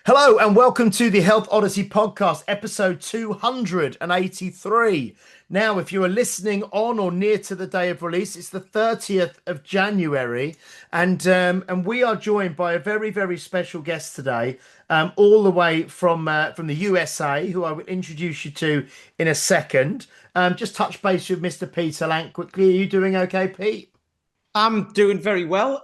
Hello and welcome to the Health Odyssey podcast, episode 283. Now, if you are listening on or near to the day of release, it's the 30th of January, and we are joined by a very, very special guest today, all the way from the USA, who I will introduce you to in a second. Just touch base with Mr. Peter Lank quickly. Are you doing okay, Pete? I'm doing very well.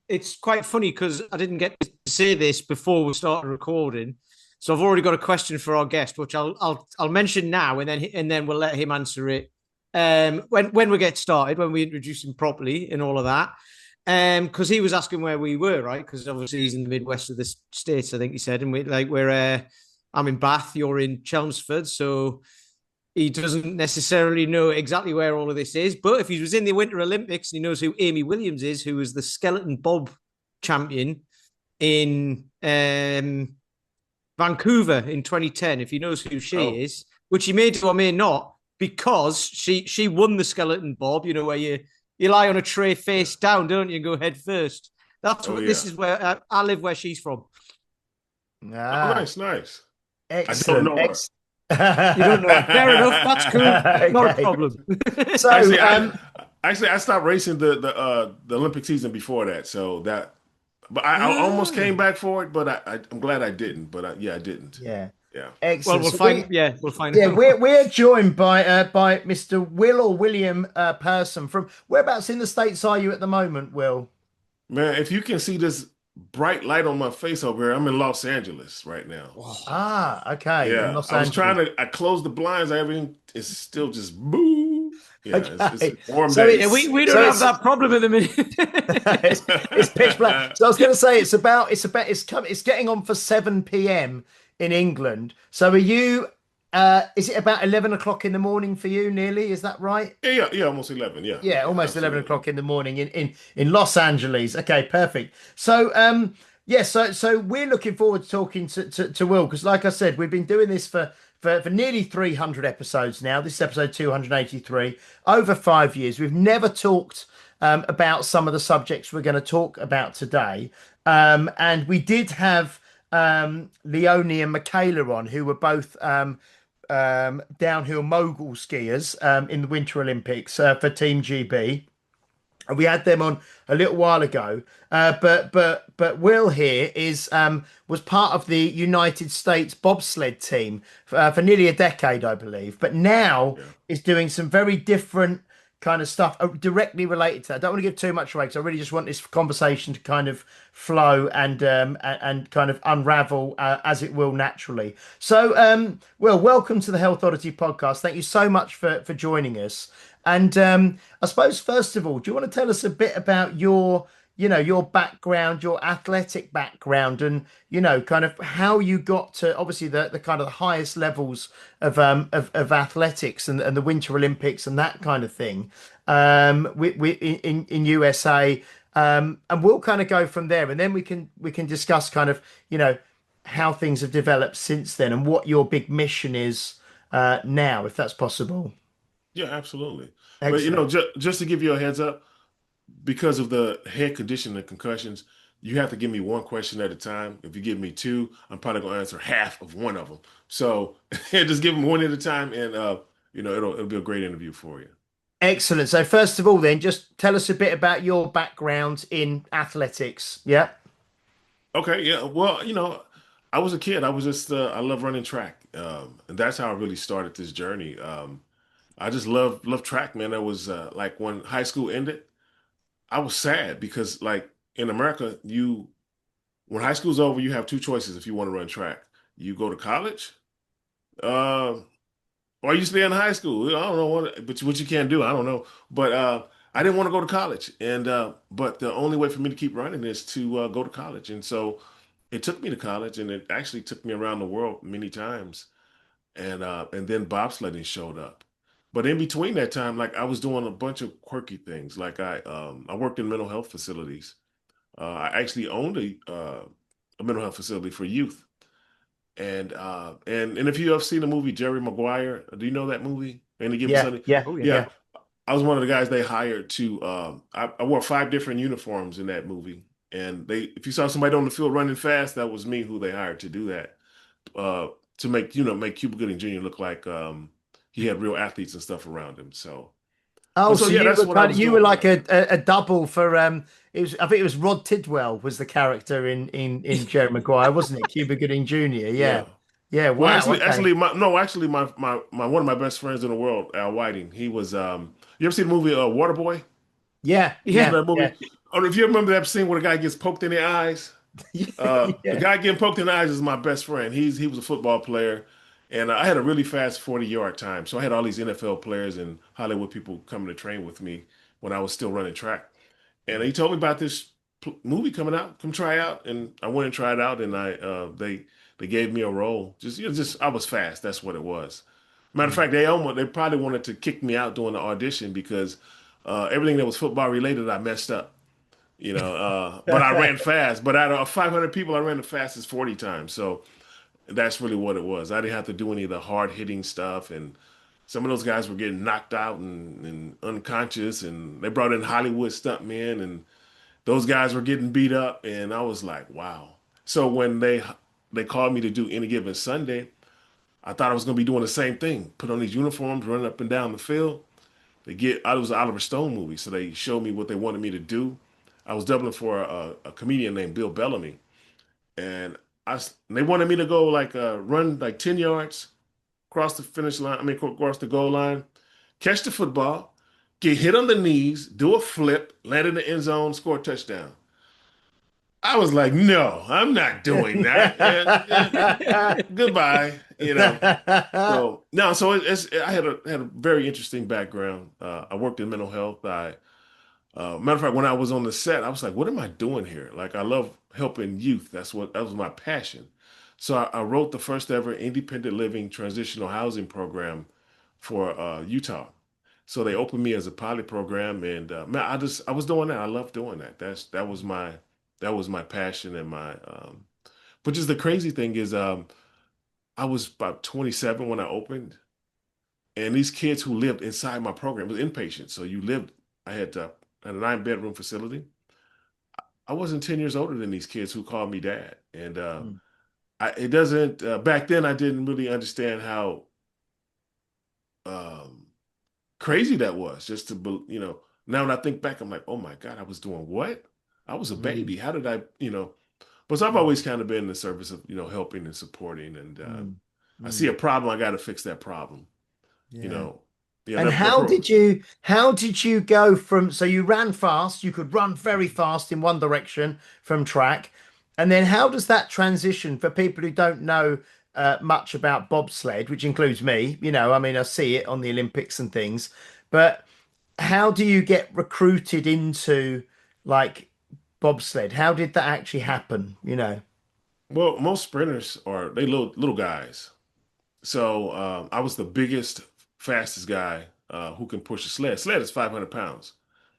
It's quite funny because I didn't get to say this before we started recording, so I've already got a question for our guest, which I'll mention now, and then we'll let him answer it when we get started, when we introduce him properly and all of that. Because he was asking where we were, right? Because obviously he's in the Midwest of the states, I think he said, and I'm in Bath, you're in Chelmsford, so he doesn't necessarily know exactly where all of this is. But if he was in the Winter Olympics and he knows who Amy Williams is, who was the skeleton bob champion in Vancouver in 2010, if he knows who Oh, she is, which he may do or may not, because she won the skeleton bob, where you lie on a tray face down, don't you, and go head first. That's oh what yeah. this is where I live, where she's from. Oh, Ah, nice, nice. I don't excellent. know her. You don't know. Fair enough. That's cool. Not a Okay. problem. So, Actually, I stopped racing the Olympic season before that, so that. But I almost Ah. came back for it, but I'm glad I didn't. But yeah, I didn't. yeah, Yeah. Well, excellent. we'll So find. Yeah, we'll find yeah, out. we're joined by Mr. Will or William Person from whereabouts in the States are you at the moment, Will? Man, if you can see this bright light on my face over here, I'm in Los Angeles right now. Oh, Ah, okay, in Yeah, Los I was trying Angeles. to. I closed the blinds. Everything is still just boo. Yeah, it's Okay, warm so yeah, it's days. we don't so have it's that problem at the it's, minute. it's pitch black. So I was going to say it's getting on for 7 p.m. in England. So are you? Is it about 11 o'clock in the morning for you? Nearly, is that right? Yeah, almost 11. Yeah, Yeah, yeah, almost 11 absolutely. o'clock in the morning in Los Angeles. Okay, perfect. So yeah, so we're looking forward to talking to Will because like I said, we've been doing this for nearly 300 episodes now. This is episode 283, over 5 years. We've never talked about some of the subjects we're going to talk about today. And we did have Leonie and Michaela on, who were both downhill mogul skiers in the Winter Olympics for Team GB. And we had them on a little while ago. But Will here is was part of the United States bobsled team for nearly a decade, I believe. But now Yeah. is doing some very different kind of stuff directly related to that. I don't want to give too much away because I really just want this conversation to kind of flow and kind of unravel as it will naturally. So, Will, welcome to the Health Oddity podcast. Thank you so much for joining us. And I suppose first of all, do you want to tell us a bit about your background, your athletic background, and kind of how you got to obviously the kind of the highest levels of athletics and the Winter Olympics and that kind of thing we in USA, and we'll kind of go from there, and then we can discuss kind of how things have developed since then and what your big mission is now, if that's possible. Yeah, absolutely. But Excellent. just to give you a heads up, because of the head condition and concussions, you have to give me one question at a time. If you give me two, I'm probably gonna answer half of one of them. So just give them one at a time, and it'll be a great interview for you. Excellent. So first of all, then, just tell us a bit about your background in athletics. Yeah. Okay, yeah. Well, I was a kid. I was just I love running track, and that's how I really started this journey. I just love track, man. That was like when high school ended. I was sad because like in America, you when high school's over, you have two choices if you want to run track. You go to college, uh, or you stay in high school. I don't know what you can do. I don't know. But I didn't want to go to college, and but the only way for me to keep running is to go to college. And so it took me to college, and it actually took me around the world many times. And then bobsledding showed up. But in between that time, like I was doing a bunch of quirky things. Like I worked in mental health facilities. I actually owned a mental health facility for youth. And if you have seen the movie Jerry Maguire, do you know that movie? Any given Yeah. Sunday? Yeah. Oh yeah. Yeah, Yeah. I was one of the guys they hired to. I wore five different uniforms in that movie, And if you saw somebody on the field running fast, that was me who they hired to do that, uh, to make Cuba Gooding Jr. look like he had real athletes and stuff around him. Oh, so Yeah, you that's were what I kind of was you were doing. like a double for it was I think it was Rod Tidwell was the character in Jerry Maguire, wasn't it? Cuba Gooding Jr. Yeah. Yeah. Yeah, Well, wow, okay. actually, my one of my best friends in the world, Al Whiting, he was. You ever see the movie Waterboy? Yeah, Remember Yeah. that movie? yeah. Or if you remember that scene where the guy gets poked in the eyes. The Yeah. guy getting poked in the eyes is my best friend. He was a football player, and I had a really fast 40-yard time. So I had all these NFL players and Hollywood people coming to train with me when I was still running track. And he told me about this movie coming out. Come try out, and I went and tried out, and they gave me a role. Just I was fast. That's what it was. Matter of Mm. fact, they probably wanted to kick me out during the audition because everything that was football related I messed up. But I ran fast. But out of 500 people, I ran the fastest 40 times. So that's really what it was. I didn't have to do any of the hard hitting stuff. And some of those guys were getting knocked out and unconscious. And they brought in Hollywood stuntmen, and those guys were getting beat up. And I was like, wow. So when they called me to do Any Given Sunday, I thought I was going to be doing the same thing. Put on these uniforms, running up and down the field. It was an Oliver Stone movie, so they showed me what they wanted me to do. I was doubling for a comedian named Bill Bellamy, and they wanted me to go like run like 10 yards, cross the finish line. I mean, cross the goal line, catch the football, get hit on the knees, do a flip, land in the end zone, score a touchdown. I was like, no, I'm not doing that. Goodbye, So no, so I had a very interesting background. I worked in mental health. Matter of fact, when I was on the set, I was like, "What am I doing here?" Like, I love helping youth. That was my passion. So I wrote the first ever independent living transitional housing program for Utah. So they opened me as a pilot program, and man, I was doing that. I love doing that. That was my passion and my. But just the crazy thing is, I was about 27 when I opened, and these kids who lived inside my program was inpatient. So you lived. I had a 9-bedroom facility. I wasn't 10 years older than these kids who called me dad. And it doesn't, back then, I didn't really understand how um, crazy that was. Now when I think back, I'm like, oh my God, I was doing what? I was a Mm, baby. How did but so I've mm, always kind of been in the service of, helping and supporting. And mm, I see mm. a problem, I got to fix that problem, you Yeah. know. Yeah, And how did you go from so you ran fast, you could run very fast in one direction from track, and then how does that transition for people who don't know much about bobsled, which includes me, I mean I see it on the Olympics and things, but how do you get recruited into like bobsled? How did that actually happen, Well, most sprinters they little guys. So I was the biggest, fastest guy who can push a sled. Sled is 500 pounds.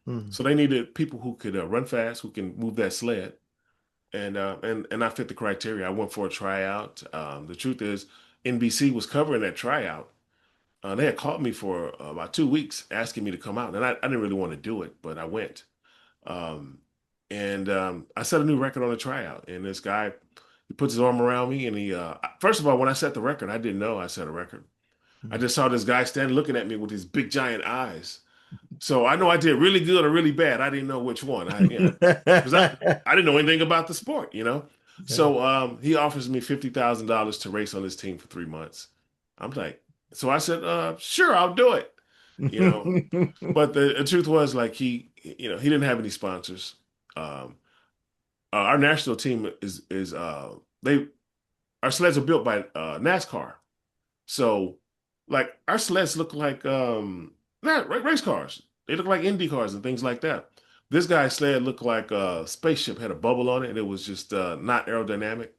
Hmm. So they needed people who could run fast, who can move that sled. And I fit the criteria. I went for a tryout. The truth is, NBC was covering that tryout. They had called me for about 2 weeks asking me to come out. And I didn't really want to do it, but I went. Um, and I set a new record on the tryout. And this guy, he puts his arm around me, and first of all, when I set the record, I didn't know I set a record. I just saw this guy standing looking at me with his big giant eyes. So I know I did really good or really bad. I didn't know which one. Because I didn't know anything about the sport. Yeah. So he offers me $50,000 to race on his team for 3 months. I'm like, so I said, sure, I'll do it. You know, but the truth was like he didn't have any sponsors. Um, our national team is they our sleds are built by NASCAR. So, like our sleds look like not race cars. They look like Indy cars and things like that. This guy's sled looked like a spaceship, had a bubble on it, and it was just not aerodynamic.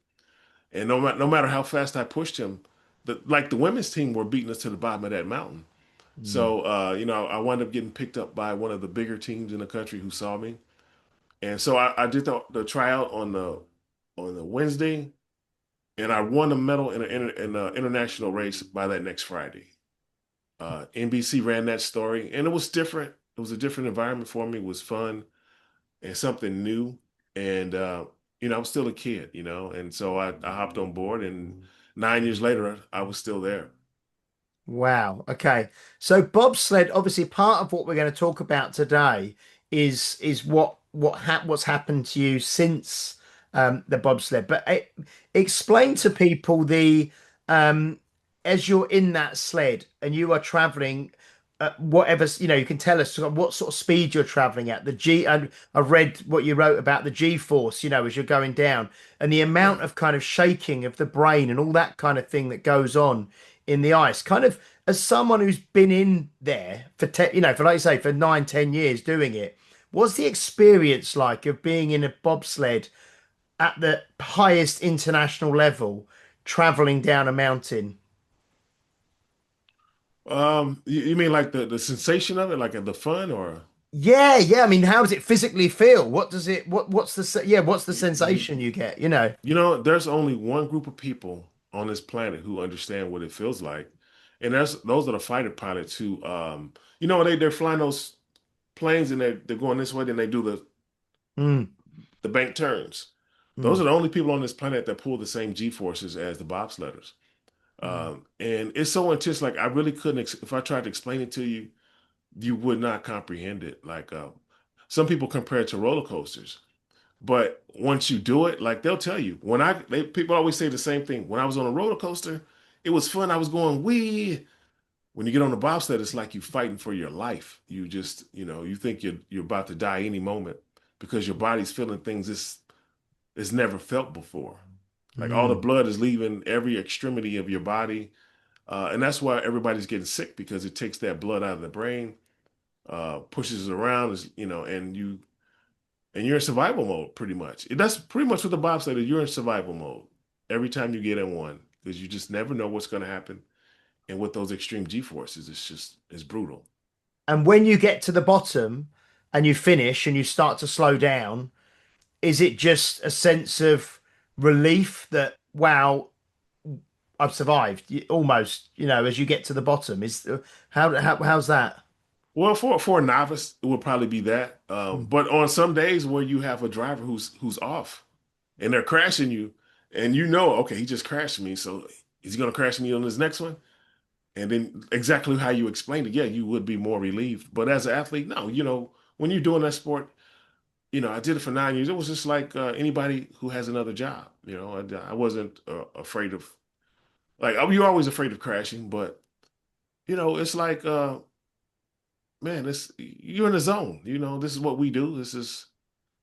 And no matter how fast I pushed him, the women's team were beating us to the bottom of that mountain. Mm. So I wound up getting picked up by one of the bigger teams in the country who saw me, and so I did the tryout on the Wednesday, and I won a medal in an international race by that next Friday. NBC ran that story, and it was different. It was a different environment for me. It was fun and something new. and I was still a kid, and so I hopped on board, and 9 years later, I was still there. Wow. Okay. So bobsled, obviously, part of what we're going to talk about today is what's happened to you since the bobsled. But explain to people the as you're in that sled and you are traveling. Whatever you can tell us sort of what sort of speed you're traveling at. The G, and I've read what you wrote about the G force, as you're going down, and the amount Yeah. of kind of shaking of the brain and all that kind of thing that goes on in the ice. Kind of as someone who's been in there for for like you say for 9, 10 years doing it, what's the experience like of being in a bobsled at the highest international level, traveling down a mountain? You mean like the sensation of it, like the fun, or Yeah, yeah. I mean, how does it physically feel? What does it? What's the what's the you, you, sensation you get? You know. there's only one group of people on this planet who understand what it feels like, and those are the fighter pilots who, they're flying those planes and they're going this way, then they do Mm, the bank turns. Those mm, are the only people on this planet that pull the same G forces as the bobsledders. mm, And it's so intense. Like I really couldn't, if I tried to explain it to you, you would not comprehend it. Like some people compare it to roller coasters, but once you do it, like they'll tell you. People always say the same thing. When I was on a roller coaster, it was fun. I was going wee. When you get on the bobsled, it's like you fighting for your life. You just, you think you're about to die any moment because your body's feeling things it's never felt before. Like all the mm. blood is leaving every extremity of your body. And that's why everybody's getting sick because it takes that blood out of the brain, pushes it around, and you're in survival mode pretty much. That's pretty much what the bobsled is. You're in survival mode every time you get in one because you just never know what's going to happen. And with those extreme G forces, it's brutal. And when you get to the bottom and you finish and you start to slow down, is it just a sense of relief that wow, I've survived? Almost, as you get to the bottom, is how's that? Well, for a novice, it would probably be that. Mm. But on some days where you have a driver who's off and they're crashing you, and okay, he just crashed me, so is he going to crash me on this next one? And then exactly how you explained it, yeah, you would be more relieved. But as an athlete, no, when you're doing that sport, I did it for 9 years. It was just like anybody who has another job. I wasn't afraid of you're always afraid of crashing, but it's like man, you're in the zone. This is what we do. This is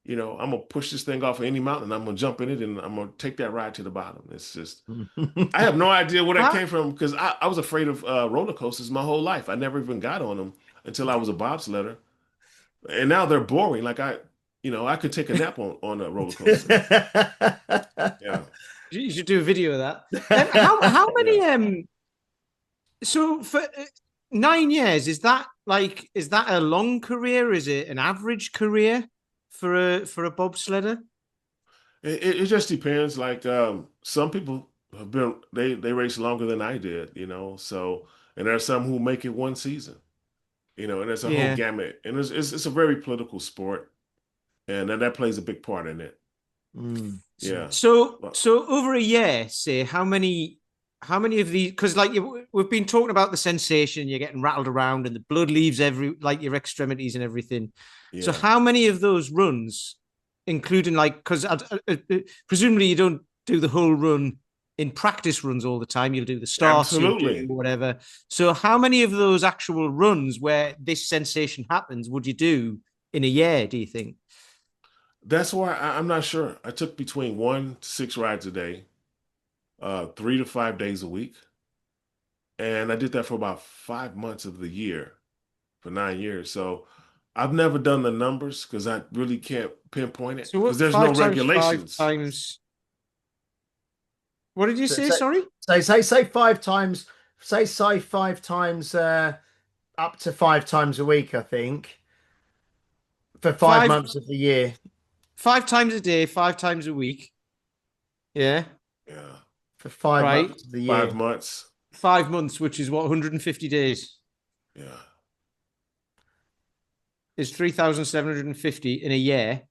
I'm gonna push this thing off of any mountain. I'm gonna jump in it and I'm gonna take that ride to the bottom. It's just I have no idea where that How, came from because I was afraid of roller coasters my whole life. I never even got on them until I was a bobsledder, and now they're boring. Like I could take a nap on a roller coaster. Yeah, you should do a video of that. How yeah. many so for 9 years, is that a long career? Is it an average career for a bobsledder? It just depends. Like some people have been they race longer than I did. So and there are some who make it one season. And there's a whole Yeah. gamut, and it's a very political sport, and that plays a big part in it. Mm. Yeah. Well, So over a year, say how many of these? Because we've been talking about the sensation, you're getting rattled around, and the blood leaves your extremities and everything. So yeah. how many of those runs, including because presumably you don't do the whole run in practice runs all the time. You'll do the starts, you'll do Absolutely. whatever. So how many of those actual runs where this sensation happens would you do in a year? Do you think? That's why I'm not sure. I took between 1 to 6 rides a day, 3 to 5 days a week, and I did that for about 5 months of the year for 9 years. So I've never done the numbers because I really can't pinpoint it So because what? there's no Five times five regulations. times. What did you So, say? so, Sorry. say 5 times, say 5 times, up to 5 times a week, I think, for five Five months of the year, five times a day, 5 times a week. Yeah. Yeah. for five Right. months of the 5 year. months. 5 months, which is what 150 days Yeah. is 3,750 in a year.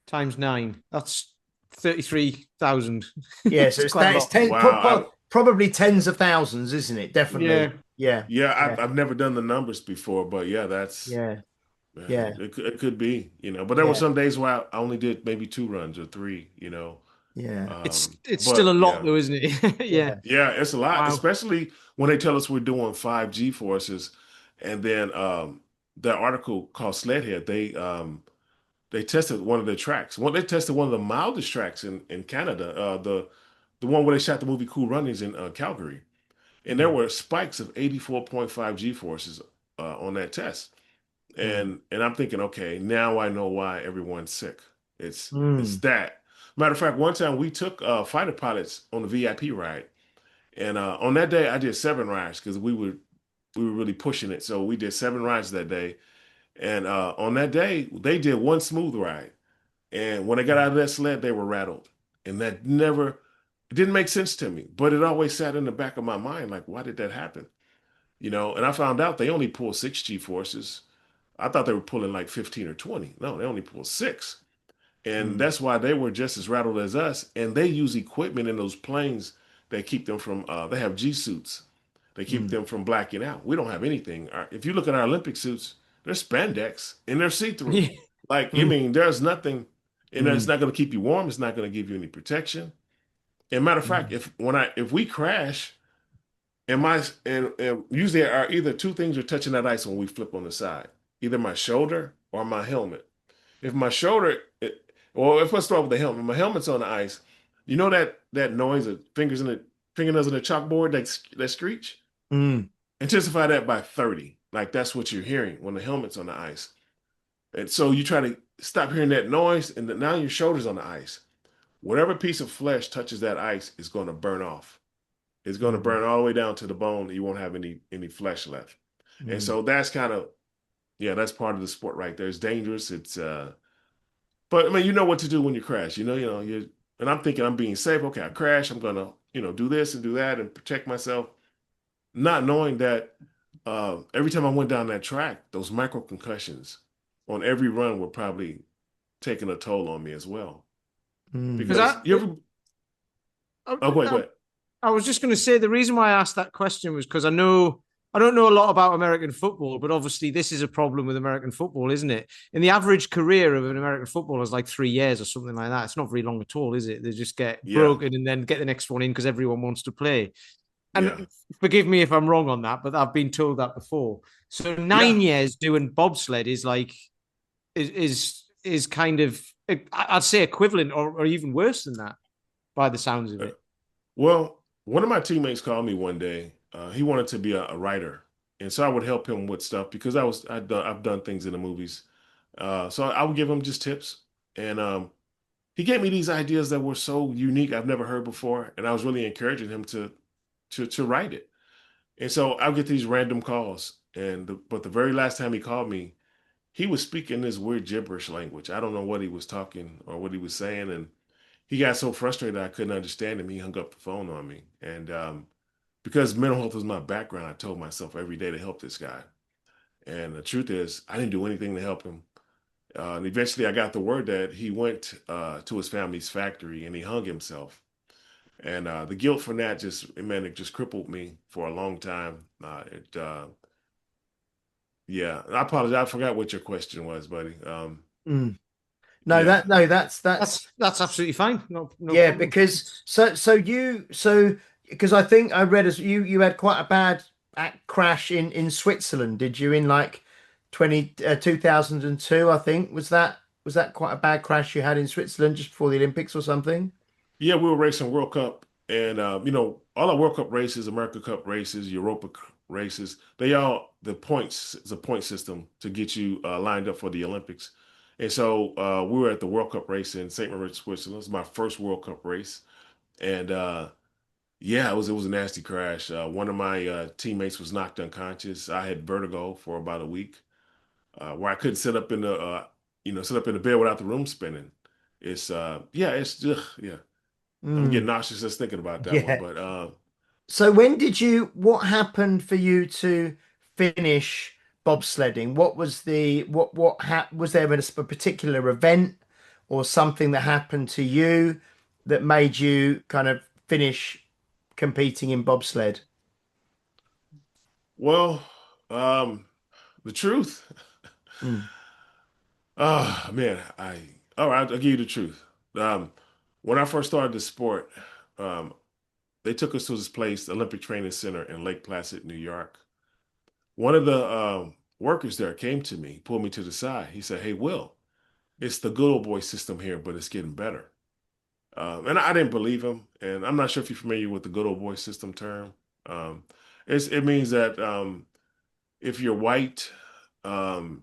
times 9. That's 33,000. Yeah, so It's quite a it's lot. ten, Wow. probably tens of thousands, isn't it? Definitely. Yeah. Yeah, Yeah, yeah, I've never done the numbers before, but yeah, that's yeah, yeah, yeah, it could be, you know. But there were yeah, some days where I only did maybe 2 runs or three, you know. yeah, It's still a But lot yeah, though, isn't it? Yeah. yeah. yeah, it's a lot, Wow. especially when they tell us we're doing 5G forces, and then that article called Sledhead, they tested one of the tracks. They tested one of the mildest tracks in Canada, the one where they shot the movie Cool Runnings in Calgary. And there Mm, were spikes of 84.5 G forces on that test. mm, And I'm thinking, okay, now I know why everyone's sick. It's mm, that. Matter of fact, one time we took fighter pilots on the VIP ride, and on that day I did 7 rides because we were really pushing it. So we did 7 rides that day, and on that day they did one smooth ride. And when they got out of that sled, they were rattled, and that never it didn't make sense to me. But it always sat in the back of my mind, like, why did that happen? You know, and I found out they only pull 6G forces. I thought they were pulling like 15 or 20. No, they only pull 6. And mm, that's why they were just as rattled as us. And they use equipment in those planes that keep them from, they have G suits. They keep mm. them from blacking out. We don't have anything. If you look at our Olympic suits, they're spandex and they're see through. Yeah. Like, I Mm, mean, there's nothing, and it's mm, not going to keep you warm. It's not going to give you any protection. And matter of fact, mm, if we crash, and usually are either two things are touching that ice when we flip on the side, either my shoulder or my helmet. If my shoulder, well, if I start with the helmet, my helmet's on the ice. You know that noise of fingernails in the chalkboard that screech. mm, Intensify that by 30. Like that's what you're hearing when the helmet's on the ice. And so you try to stop hearing that noise, and now your shoulder's on the ice. Whatever piece of flesh touches that ice is going to burn off. It's going to mm, burn all the way down to the bone. You won't have any flesh left. And mm. so that's kind of yeah, that's part of the sport right there. It's dangerous. But I mean, you know what to do when you crash. You and I'm thinking I'm being safe. Okay, I crash. I'm gonna do this and do that and protect myself, not knowing that every time I went down that track, those micro concussions on every run were probably taking a toll on me as well. Mm. Because Because you ever oh wait, I, wait. I was just going to say the reason why I asked that question was because I don't know a lot about American football, but obviously this is a problem with American football, isn't it? And the average career of an American footballer is like 3 years or something like that. It's not very long at all, is it? They just get Yeah, broken and then get the next one in because everyone wants to play. yeah, And forgive me if I'm wrong on that, but I've been told that before. So yeah. 9 years doing bobsled is like is kind of I'd say equivalent or even worse than that by the sounds of Uh, it. Well, one of my teammates called me one day. He wanted to be a writer, and so I would help him with stuff because I've done things in the movies. So I would give him just tips, and he gave me these ideas that were so unique I've never heard before, and I was really encouraging him to write it. And so I'll get these random calls, but the very last time he called me, he was speaking this weird gibberish language. I don't know what he was talking or what he was saying, and he got so frustrated I couldn't understand him. He hung up the phone on me, and because mental health was my background, I told myself every day to help this guy. And the truth is, I didn't do anything to help him. And eventually, I got the word that he went to his family's factory and he hung himself. And the guilt from that it just crippled me for a long time. Yeah, I apologize. I forgot what your question was, buddy. Mm. No, Yeah, that's That's absolutely fine. No yeah, problem. because because I think I read as you had quite a bad crash in Switzerland, did you? In like 2002, I think. Was that quite a bad crash you had in Switzerland just before the Olympics or something? yeah, we were racing World Cup, and all our World Cup races, America Cup races, races, they all the points is a point system to get you lined up for the Olympics. And so we were at the World Cup race in St. Moritz, Switzerland. It was my first World Cup race, and yeah, it was a nasty crash. One of my teammates was knocked unconscious. I had vertigo for about a week, where I couldn't sit up in the bed without the room spinning. Yeah, it's yeah. I'm getting Mm, nauseous just thinking about that one. yeah. But So what happened for you to finish bobsledding? What was the what ha was there a particular event or something that happened to you that made you kind of finish competing in bobsled? Well, the truth. Mm. Oh man, all right, I'll give you the truth. Um, when I first started the sport, um, they took us to this place, the Olympic Training Center in Lake Placid, New York. One of the workers there came to me, pulled me to the side. He said, "Hey, Will, it's the good old boy system here, but it's getting better." And I didn't believe him. And I'm not sure if you're familiar with the good old boy system term. Um, it means that if you're white, um,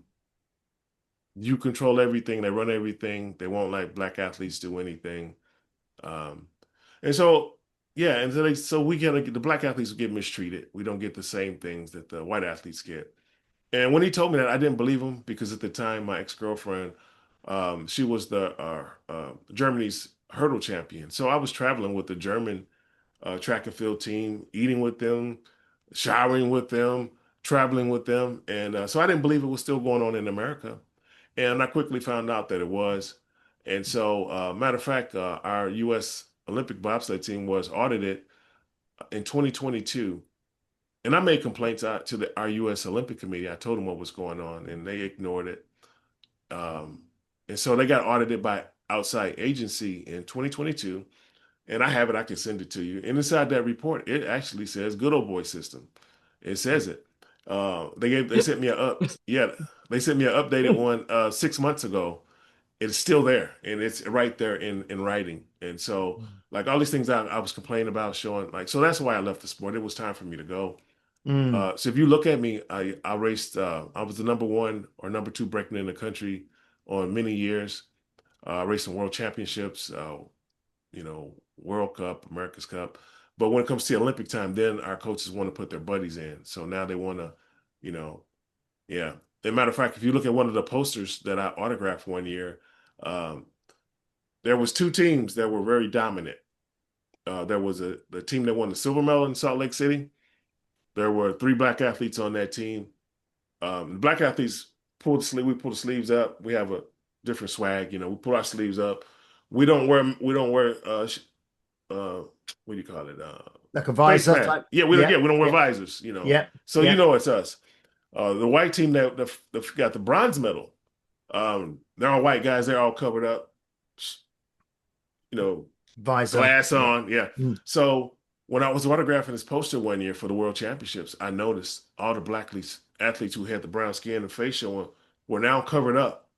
you control everything. They run everything. They won't let black athletes do anything. Um, and so, yeah, and so we get the black athletes get mistreated. We don't get the same things that the white athletes get. And when he told me that, I didn't believe him because at the time, my ex-girlfriend, she was the Germany's hurdle champion. So I was traveling with the German track and field team, eating with them, showering with them, traveling with them, and so I didn't believe it was still going on in America. And I quickly found out that it was. And so, matter of fact, our U.S. Olympic bobsled team was audited in 2022. And I made complaints out to our U.S. Olympic Committee. I told them what was going on, and they ignored it. Um, and so they got audited by outside agency in 2022. And I have it. I can send it to you. And inside that report, it actually says "good old boy system." It says it. They sent me a up. Yeah, they sent me an updated one 6 months ago. It's still there, and it's right there in writing. And so, like all these things I was complaining about, showing like so that's why I left the sport. It was time for me to go. Mm. So if you look at me, I raced. I was the number one or number two brakeman in the country on many years. Racing world championships, World Cup, America's Cup. But when it comes to Olympic time, then our coaches want to put their buddies in. So now they want to, you know, yeah. As a matter of fact, if you look at one of the posters that I autographed one year, um, there was two teams that were very dominant. There was the team that won the silver medal in Salt Lake City. There were three black athletes on that team. The black athletes we pull the sleeves up. We have a different swag, we pull our sleeves up. We don't wear uh what do you call it? Like a Face visor mask. type. Yeah, Yep. we don't wear Yep. visors. Yep. So Yep. it's us. The white team that got the bronze medal, they're all white guys, they're all covered up, you know, Visor. glass Yeah. on. Yeah. Mm. So when I was autographing this poster one year for the World Championships, I noticed all the black athletes who had the brown skin and face showing were now covered up.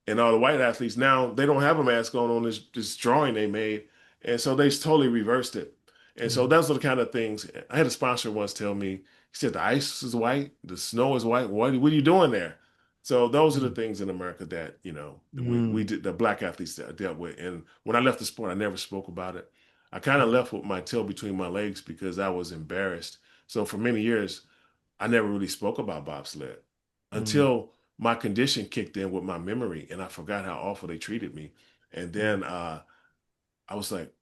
And all the white athletes now they don't have a mask on this drawing they made. And so they totally reversed it. And so Mm. those are the kind of things. I had a sponsor once tell me, he said the ice is white, the snow is white. What are you doing there? So those are the Mm. things in America that, we Mm. did the black athletes that dealt with. And when I left the sport, I never spoke about it. I kind of Mm. left with my tail between my legs because I was embarrassed. So for many years, I never really spoke about bobsled Mm. until my condition kicked in with my memory and I forgot how awful they treated me. And Mm. then I was like,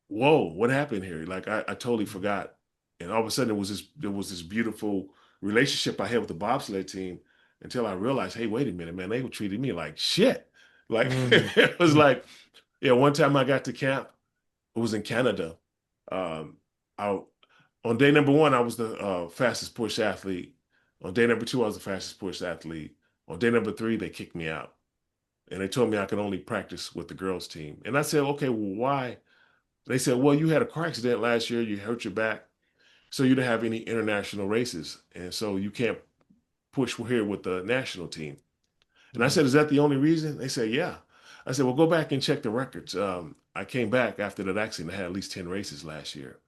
whoa, what happened here? Like I totally forgot. And all of a sudden there was this beautiful relationship I had with the bobsled team until I realized, hey, wait a minute, man, they were treating me like shit. Like Mm. it was Mm. like, yeah, one time I got to camp, it was in Canada. Um, I on day number one, I was the fastest push athlete. On day number two, I was the fastest push athlete. On day number three, they kicked me out. And they told me I could only practice with the girls' team. And I said, okay, well, why? They said, well, you had a car accident last year. You hurt your back. So you didn't have any international races. And so you can't push here with the national team. And I Mm. said, is that the only reason? They said, yeah. I said, well, go back and check the records. I came back after that accident. I had at least 10 races last year.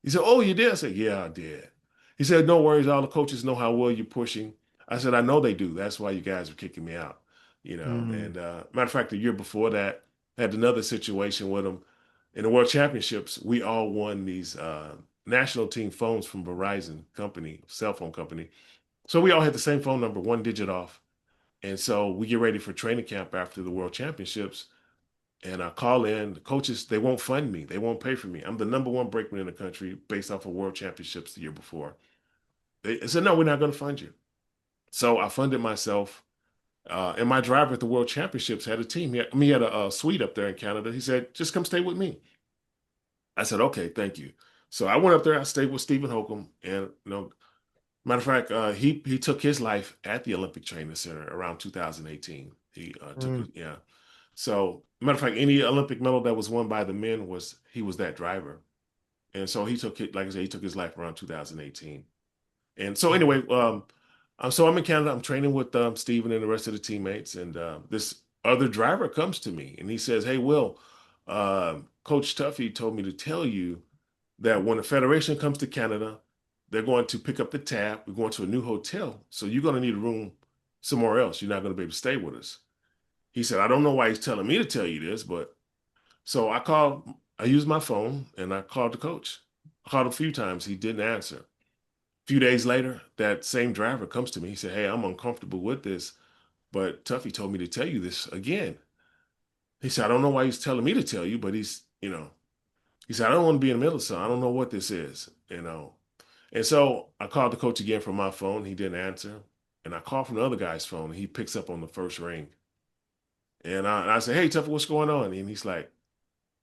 He said, oh, you did? I said, yeah, I did. He said, no worries. All the coaches know how well you're pushing. I said, I know they do. That's why you guys are kicking me out. Mm. And matter of fact, the year before that, I had another situation with them. In the World Championships, we all won these national team phones from Verizon company, cell phone company. So we all had the same phone number, one digit off. And so we get ready for training camp after the World Championships. And I call in, the coaches, they won't fund me. They won't pay for me. I'm the number one brakeman in the country based off of World Championships the year before. They said, no, we're not going to fund you. So I funded myself. And my driver at the World Championships had a team. He had a suite up there in Canada. He said, just come stay with me. I said, okay, thank you. So I went up there. I stayed with Stephen Holcomb, and matter of fact, he took his life at the Olympic Training Center around 2018. He took Mm. it, yeah. So matter of fact, any Olympic medal that was won by the men he was that driver, and so he took it. Like I said, he took his life around 2018. And so anyway, so I'm in Canada. I'm training with Steven and the rest of the teammates, and this other driver comes to me and he says, "Hey, Will, Coach Tuffy told me to tell you that when the federation comes to Canada, they're going to pick up the tab. We're going to a new hotel, so you're going to need a room somewhere else. You're not going to be able to stay with us." He said, "I don't know why he's telling me to tell you this, but." So I called. I used my phone and I called the coach. I called a few times. He didn't answer. Few days later, that same driver comes to me. He said, "Hey, I'm uncomfortable with this, but Tuffy told me to tell you this again." He said, "I don't know why he's telling me to tell you, but he said, I don't want to be in the middle, so I don't know what this is. And so I called the coach again from my phone. He didn't answer. And I called from the other guy's phone. And he picks up on the first ring. And I said, "Hey, Tuffy, what's going on?" And he's like,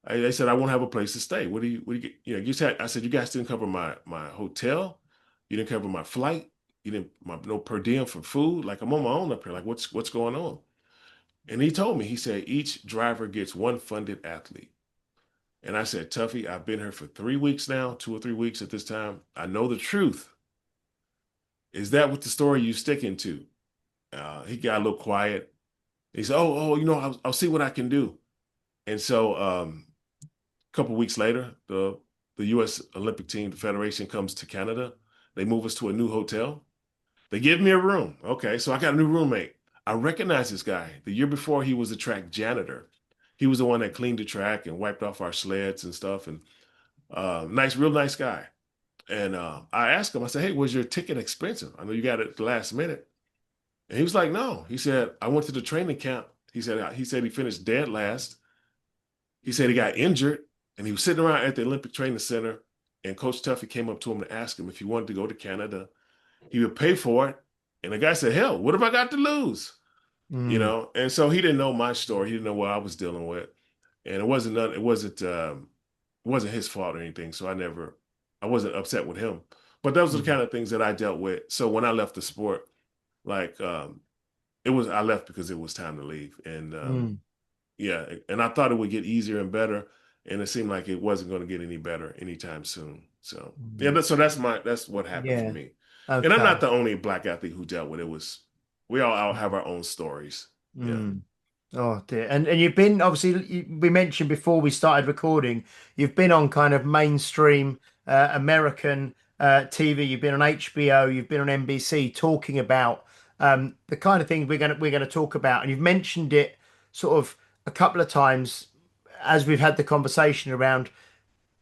they said, "I won't have a place to stay. What do you get? You said," I said, "You guys didn't cover my hotel. You didn't cover my flight. You didn't no per diem for food. Like I'm on my own up here. Like what's going on?" And he told me, he said, "Each driver gets one funded athlete." And I said, "Tuffy, I've been here for 3 weeks now, 2 or 3 weeks at this time. I know the truth. Is that what the story you sticking to?" He got a little quiet. He said, "Oh, I'll see what I can do." And so a couple of weeks later, the U.S. Olympic team, the federation comes to Canada. They move us to a new hotel. They give me a room. Okay, so I got a new roommate. I recognize this guy. The year before, he was the track janitor. He was the one that cleaned the track and wiped off our sleds and stuff. And real nice guy. And I asked him, I said, "Hey, was your ticket expensive? I know you got it at the last minute." And he was like, "No." He said, "I went to the training camp." He said he finished dead last. He said he got injured and he was sitting around at the Olympic Training Center. And Coach Tuffy came up to him to ask him if he wanted to go to Canada. He would pay for it. And the guy said, "Hell, what have I got to lose?" Mm. And so he didn't know my story. He didn't know what I was dealing with. And it wasn't his fault or anything. So I wasn't upset with him. But those are the Mm. kind of things that I dealt with. So when I left the sport, like I left because it was time to leave. And Mm. yeah, and I thought it would get easier and better, and it seemed like it wasn't going to get any better anytime soon. So yeah, Mm. that's what happened for Yeah. me. And I'm not Okay. the only black athlete who dealt with it. We all have our own stories. Yeah, Mm. Oh dear. And you've been obviously we mentioned before we started recording, you've been on kind of mainstream American TV. You've been on HBO, you've been on NBC talking about the kind of things we're gonna talk about. And you've mentioned it sort of a couple of times as we've had the conversation around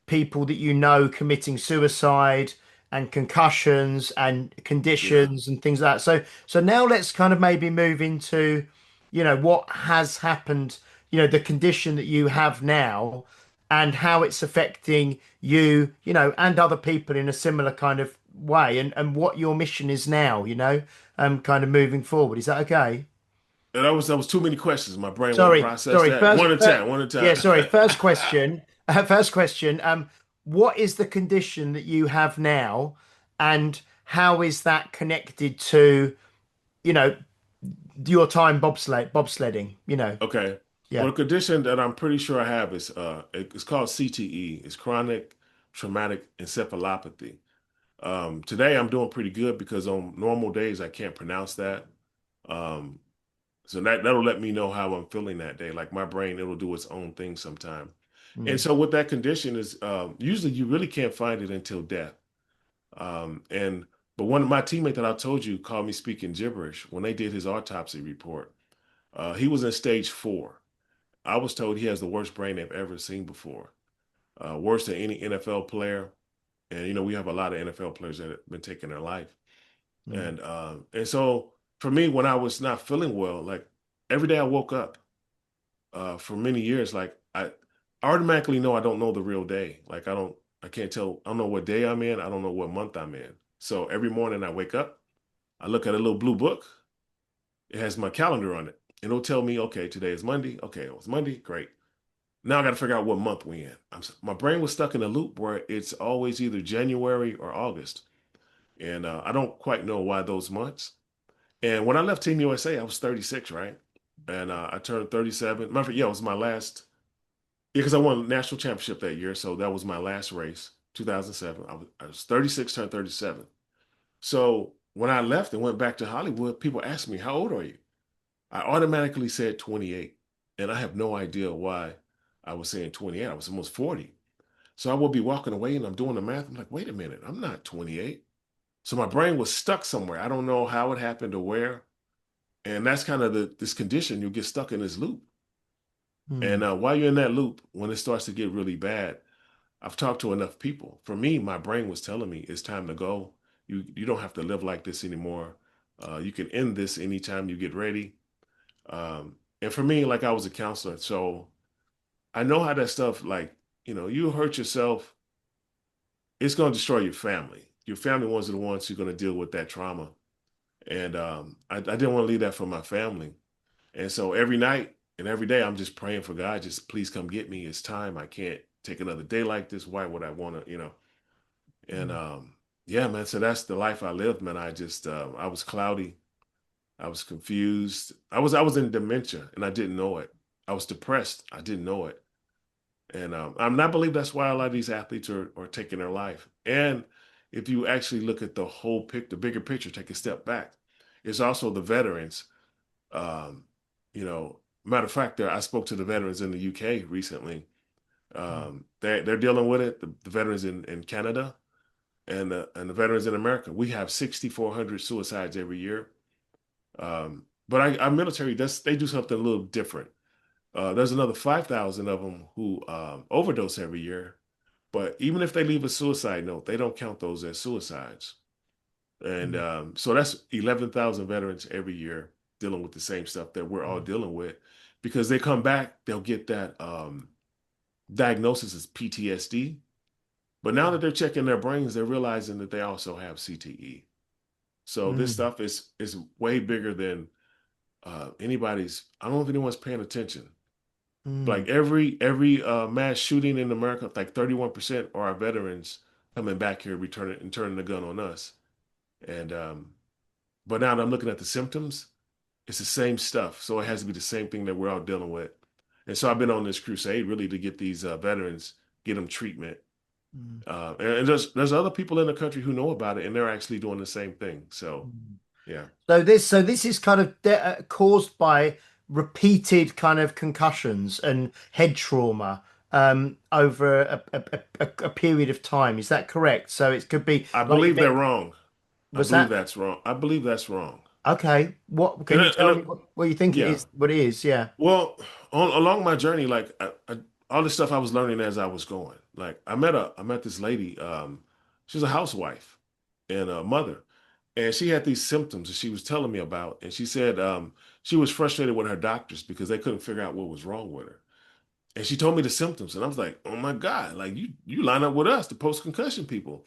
people that you know committing suicide and concussions and yeah. conditions and things like that. So now let's kind of maybe move into, what has happened, the condition that you have now and how it's affecting you, and other people in a similar kind of way and what your mission is now, kind of moving forward. Is that okay? And that was too many questions. My brain won't Sorry, process sorry. that. First, One at a time. One at yeah, a sorry. time. First question. First question. What is the condition that you have now, and how is that connected to, you know, your time bobsledding? Okay. Yeah. Well, the condition that I'm pretty sure I have is it's called CTE. It's chronic traumatic encephalopathy. Today I'm doing pretty good because on normal days I can't pronounce that. Um, so that'll let me know how I'm feeling that day. Like my brain, it'll do its own thing sometime. And Mm. so what that condition is, usually you really can't find it until death. And but one of my teammate that I told you called me speaking gibberish when they did his autopsy report. He was in stage 4. I was told he has the worst brain they've ever seen before, worse than any NFL player. And we have a lot of NFL players that have been taking their life. Mm. And so for me, when I was not feeling well, like every day I woke up for many years, like I automatically know I don't know the real day. Like I can't tell, I don't know what day I'm in. I don't know what month I'm in. So every morning I wake up, I look at a little blue book. It has my calendar on it. It'll tell me, okay, today is Monday. Okay, it was Monday. Great. Now I got to figure out what month we in. My brain was stuck in a loop where it's always either January or August. And I don't quite know why those months. And when I left Team USA, I was 36, right? And I turned 37. Matter of fact, yeah, it was my last. Yeah, because I won a national championship that year. So that was my last race, 2007. I was 36, turned 37. So when I left and went back to Hollywood, people asked me, how old are you? I automatically said 28. And I have no idea why I was saying 28. I was almost 40. So I would be walking away and I'm doing the math. I'm like, wait a minute, I'm not 28. So my brain was stuck somewhere. I don't know how it happened or where. And that's kind of this condition. You get stuck in this loop. And Mm. while you're in that loop, when it starts to get really bad, I've talked to enough people. For me, my brain was telling me it's time to go. You don't have to live like this anymore. You can end this anytime you get ready. And for me, like I was a counselor, so I know how that stuff, like, you hurt yourself, it's going to destroy your family. Your family ones are the ones who are going to deal with that trauma. And I didn't want to leave that for my family. And so every night and every day, I'm just praying for God, just please come get me. It's time. I can't take another day like this. Why would I want to? And Mm. yeah, man. So that's the life I lived, man. I was cloudy. I was confused. I was in dementia and I didn't know it. I was depressed. I didn't know it. And I believe that's why a lot of these athletes are taking their life. And if you actually look at the whole the bigger picture, take a step back, it's also the veterans. Um, Matter of fact, I spoke to the veterans in the UK recently. They're dealing with it. The veterans in Canada and the veterans in America. We have 6,400 suicides every year. But our military they do something a little different. There's another 5,000 of them who overdose every year. But even if they leave a suicide note, they don't count those as suicides. And Mm. so that's 11,000 veterans every year dealing with the same stuff that we're all Mm. dealing with. Because they come back, they'll get that diagnosis as PTSD. But now that they're checking their brains, they're realizing that they also have CTE. So this Mm. stuff is way bigger than anybody's. I don't know if anyone's paying attention. Mm. Like every mass shooting in America, like 31% are our veterans coming back here, returning and turning the gun on us. And but now that I'm looking at the symptoms, it's the same stuff. So it has to be the same thing that we're all dealing with. And so I've been on this crusade really to get these veterans, get them treatment. Mm. And there's other people in the country who know about it, and they're actually doing the same thing. So Mm. yeah, So this is kind of caused by repeated kind of concussions and head trauma over a period of time. Is that correct? So it could be I like believe they're wrong. I was believe that that's wrong. I believe that's wrong. okay? What can And you I- and tell I- me what you think it yeah. is? What it is? Yeah. Well, along my journey, like all the stuff I was learning as I was going. Like I met this lady. She's a housewife and a mother, and she had these symptoms that she was telling me about. And she said she was frustrated with her doctors because they couldn't figure out what was wrong with her. And she told me the symptoms, and I was like, "Oh my God! Like you line up with us, the post concussion people."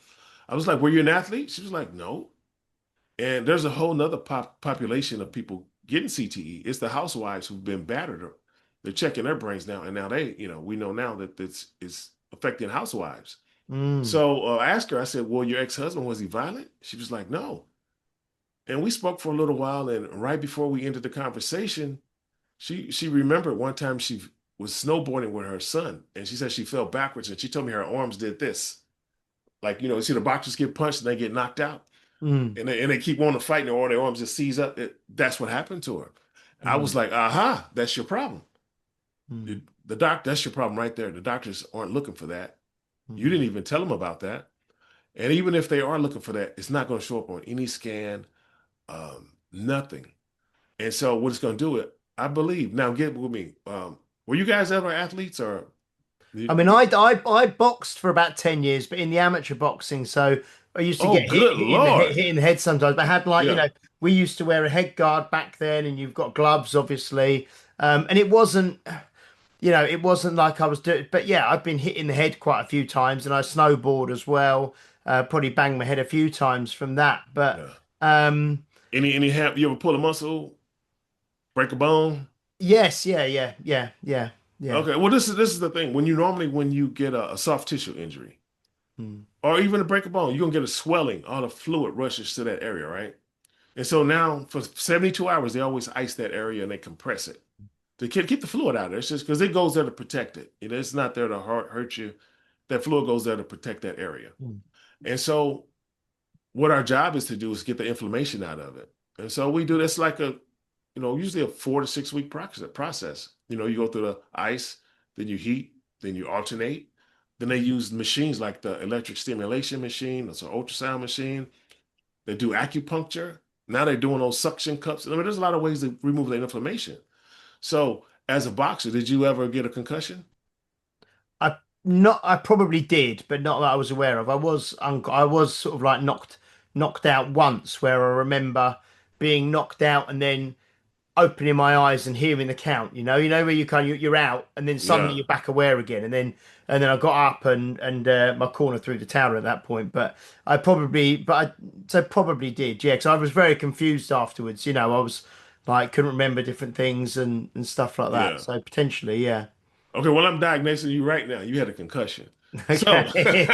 I was like, "Were you an athlete?" She was like, "No." And there's a whole nother population of people getting CTE. It's the housewives who've been battered. They're checking their brains now, and now we know now that this is affecting housewives. Mm. So I asked her, I said, "Well, your ex-husband, was he violent?" She was like, "No." And we spoke for a little while, and right before we ended the conversation, she remembered one time she was snowboarding with her son, and she said she fell backwards, and she told me her arms did this, like you see the boxers get punched and they get knocked out Mm. and they keep wanting to fight, or their arms just seize up. That's what happened to her. I was Mm. like, aha, that's your problem. Mm. That's your problem right there. The doctors aren't looking for that. You Mm. didn't even tell them about that. And even if they are looking for that, it's not going to show up on any scan, nothing. And so what it's going to do it, I believe. Now get with me. Were you guys ever athletes or? I mean, I boxed for about 10 years, but in the amateur boxing, so I used to Oh, get good Lord. hit in the head sometimes. But I had like, Yeah. we used to wear a head guard back then, and you've got gloves, obviously. And it wasn't, it wasn't like I was doing, but yeah, I've been hit in the head quite a few times, and I snowboard as well. Probably banged my head a few times from that. But Yeah. um, You ever pull a muscle? Break a bone. Yes, yeah. Okay, well, this is the thing. When you get a soft tissue injury Mm, or even a break a bone, you're gonna get a swelling. All the fluid rushes to that area, right? And so now for 72 hours, they always ice that area and they compress it to keep the fluid out of there. It's just because it goes there to protect it. It's not there to hurt you. That fluid goes there to protect that area. mm, And so what our job is to do is get the inflammation out of it. And so we do this like usually a 4 to 6 week process. You go through the ice, then you heat, then you alternate. Then they use machines like the electric stimulation machine, that's an ultrasound machine. They do acupuncture. Now they're doing those suction cups. I mean, there's a lot of ways to remove the inflammation. So, as a boxer, did you ever get a concussion? I probably did, but not that I was aware of. I was sort of like knocked out once, where I remember being knocked out and then opening my eyes and hearing the count. Where you're out and then suddenly Yeah, you're back aware again, and then I got up and my corner through the tower at that point. But I probably did, yeah, because I was very confused afterwards. I was like couldn't remember different things and stuff like that. yeah. So potentially, yeah. Okay, well, I'm diagnosing you right now. You had a concussion. So, Okay.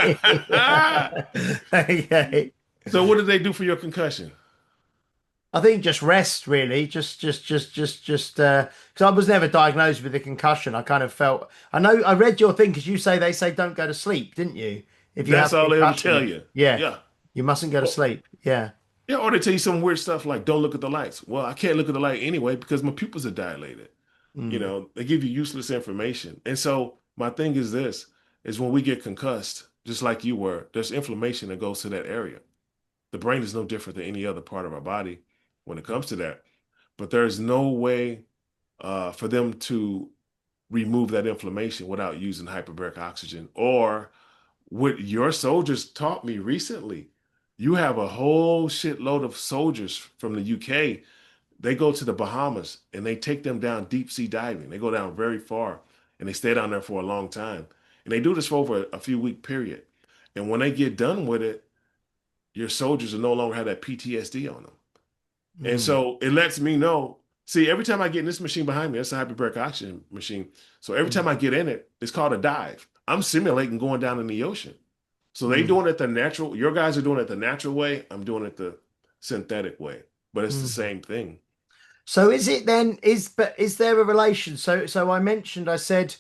Okay. so what did they do for your concussion? I think just rest really, because I was never diagnosed with a concussion. I kind of felt, I know I read your thing because they say don't go to sleep, didn't you? If you have That's a all they ever concussion, tell you. yeah, Yeah. you mustn't go to Well, sleep. Yeah. yeah, or they tell you some weird stuff like don't look at the lights. Well, I can't look at the light anyway because my pupils are dilated. Mm, They give you useless information. And so my thing is this is when we get concussed, just like you were, there's inflammation that goes to that area. The brain is no different than any other part of our body when it comes to that. But there's no way for them to remove that inflammation without using hyperbaric oxygen. Or what your soldiers taught me recently, you have a whole shitload of soldiers from the UK. They go to the Bahamas and they take them down deep sea diving. They go down very far and they stay down there for a long time. And they do this for over a few week period. And when they get done with it, your soldiers will no longer have that PTSD on them. And mm, so it lets me know. See, every time I get in this machine behind me, it's a hyperbaric oxygen machine. So every mm, time I get in it, it's called a dive. I'm simulating going down in the ocean. So they mm, doing it the natural. Your guys are doing it the natural way. I'm doing it the synthetic way, but it's the mm. same thing. So is it then is there a relation? So I said,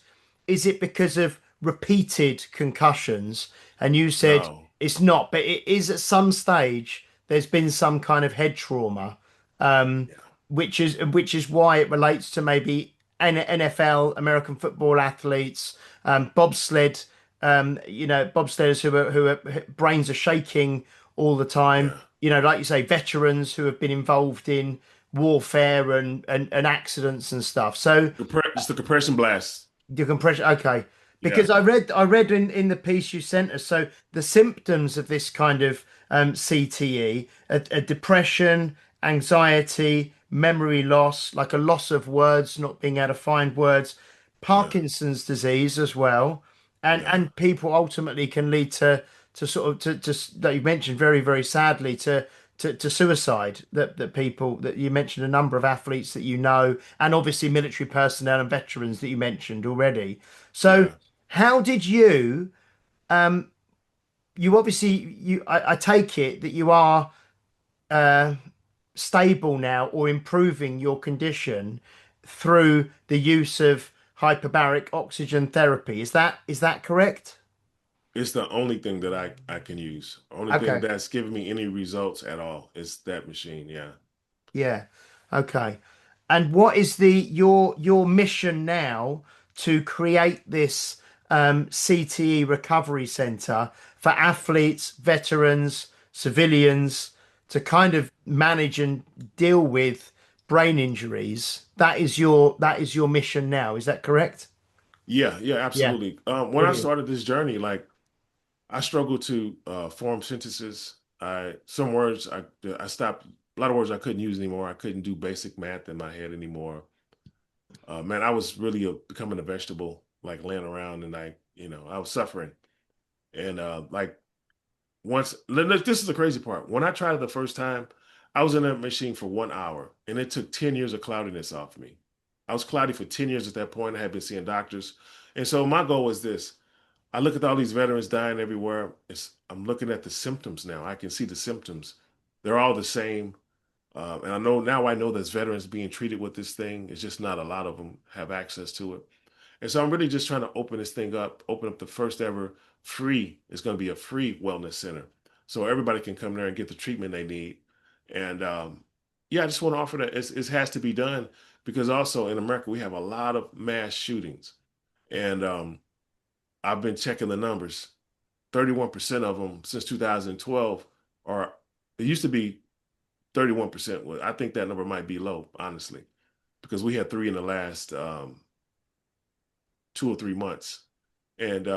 is it because of repeated concussions? And you said No. it's not, but it is at some stage there's been some kind of head trauma, um, Yeah. which is why it relates to maybe NFL, American football athletes, bobsled, bobsledders who are brains are shaking all the time. Yeah. Like you say, veterans who have been involved in warfare and accidents and stuff. So Just the compression blast. your compression, okay. Yeah. Because I read in the piece you sent us, so the symptoms of this kind of CTE are depression, anxiety, memory loss, like a loss of words, not being able to find words, Yeah. Parkinson's disease as well, and Yeah. and people ultimately can lead to sort of to that you mentioned very very sadly to suicide that people that you mentioned a number of athletes that and obviously military personnel and veterans that you mentioned already. So Yeah. how did you obviously I take it that you are uh stable now or improving your condition through the use of hyperbaric oxygen therapy. Is that correct? It's the only thing that I can use. Only thing Okay. that's giving me any results at all is that machine. Yeah. Yeah. Okay. And what is your mission now to create this CTE recovery center for athletes, veterans, civilians to kind of manage and deal with brain injuries? That is your mission now. Is that correct? Yeah. Yeah. Yeah. Absolutely. When I Brilliant. started this journey, like I struggled to form sentences. Some words I stopped. A lot of words I couldn't use anymore. I couldn't do basic math in my head anymore. Man, I was really becoming a vegetable, like laying around, and I was suffering. And like once, this is the crazy part. When I tried it the first time, I was in that machine for 1 hour, and it took 10 years of cloudiness off me. I was cloudy for 10 years at that point. I had been seeing doctors. And so my goal was this. I look at all these veterans dying everywhere. I'm looking at the symptoms now. I can see the symptoms. They're all the same. And I know there's veterans being treated with this thing. It's just not a lot of them have access to it. And so I'm really just trying to open this thing up, open up the first ever it's going to be a free wellness center. So everybody can come there and get the treatment they need. And yeah, I just want to offer that. It has to be done because also in America, we have a lot of mass shootings. And I've been checking the numbers. 31% of them since 2012 are, it used to be 31%. I think that number might be low, honestly, because we had three in the last 2 or 3 months. And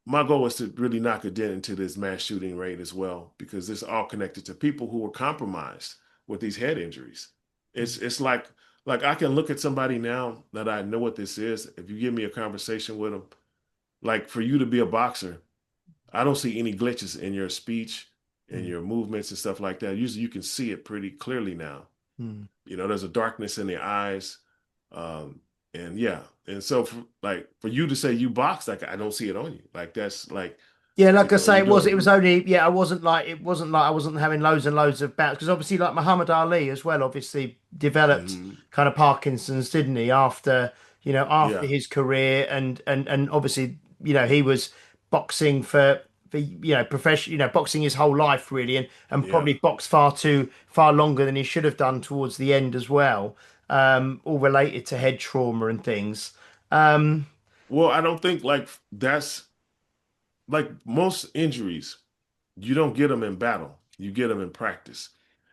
my goal is to really knock a dent into this mass shooting rate as well, because it's all connected to people who were compromised with these head injuries. It's like I can look at somebody now that I know what this is. If you give me a conversation with them, like for you to be a boxer, I don't see any glitches in your speech and your movements and stuff like that. Usually you can see it pretty clearly now. Mm. There's a darkness in the eyes. And yeah. And so for you to say you box, like I don't see it on you. Like that's like, Yeah, like I say, you're doing it was only, yeah, it wasn't like I wasn't having loads and loads of bouts because obviously like Muhammad Ali as well, obviously developed Mhm. kind of Parkinson's, didn't he? After Yeah. his career and obviously, he was boxing for profession, boxing his whole life really and Yeah. probably boxed far longer than he should have done towards the end as well. All related to head trauma and things. Um, Well, I don't think like that's like most injuries, you don't get them in battle. You get them in practice.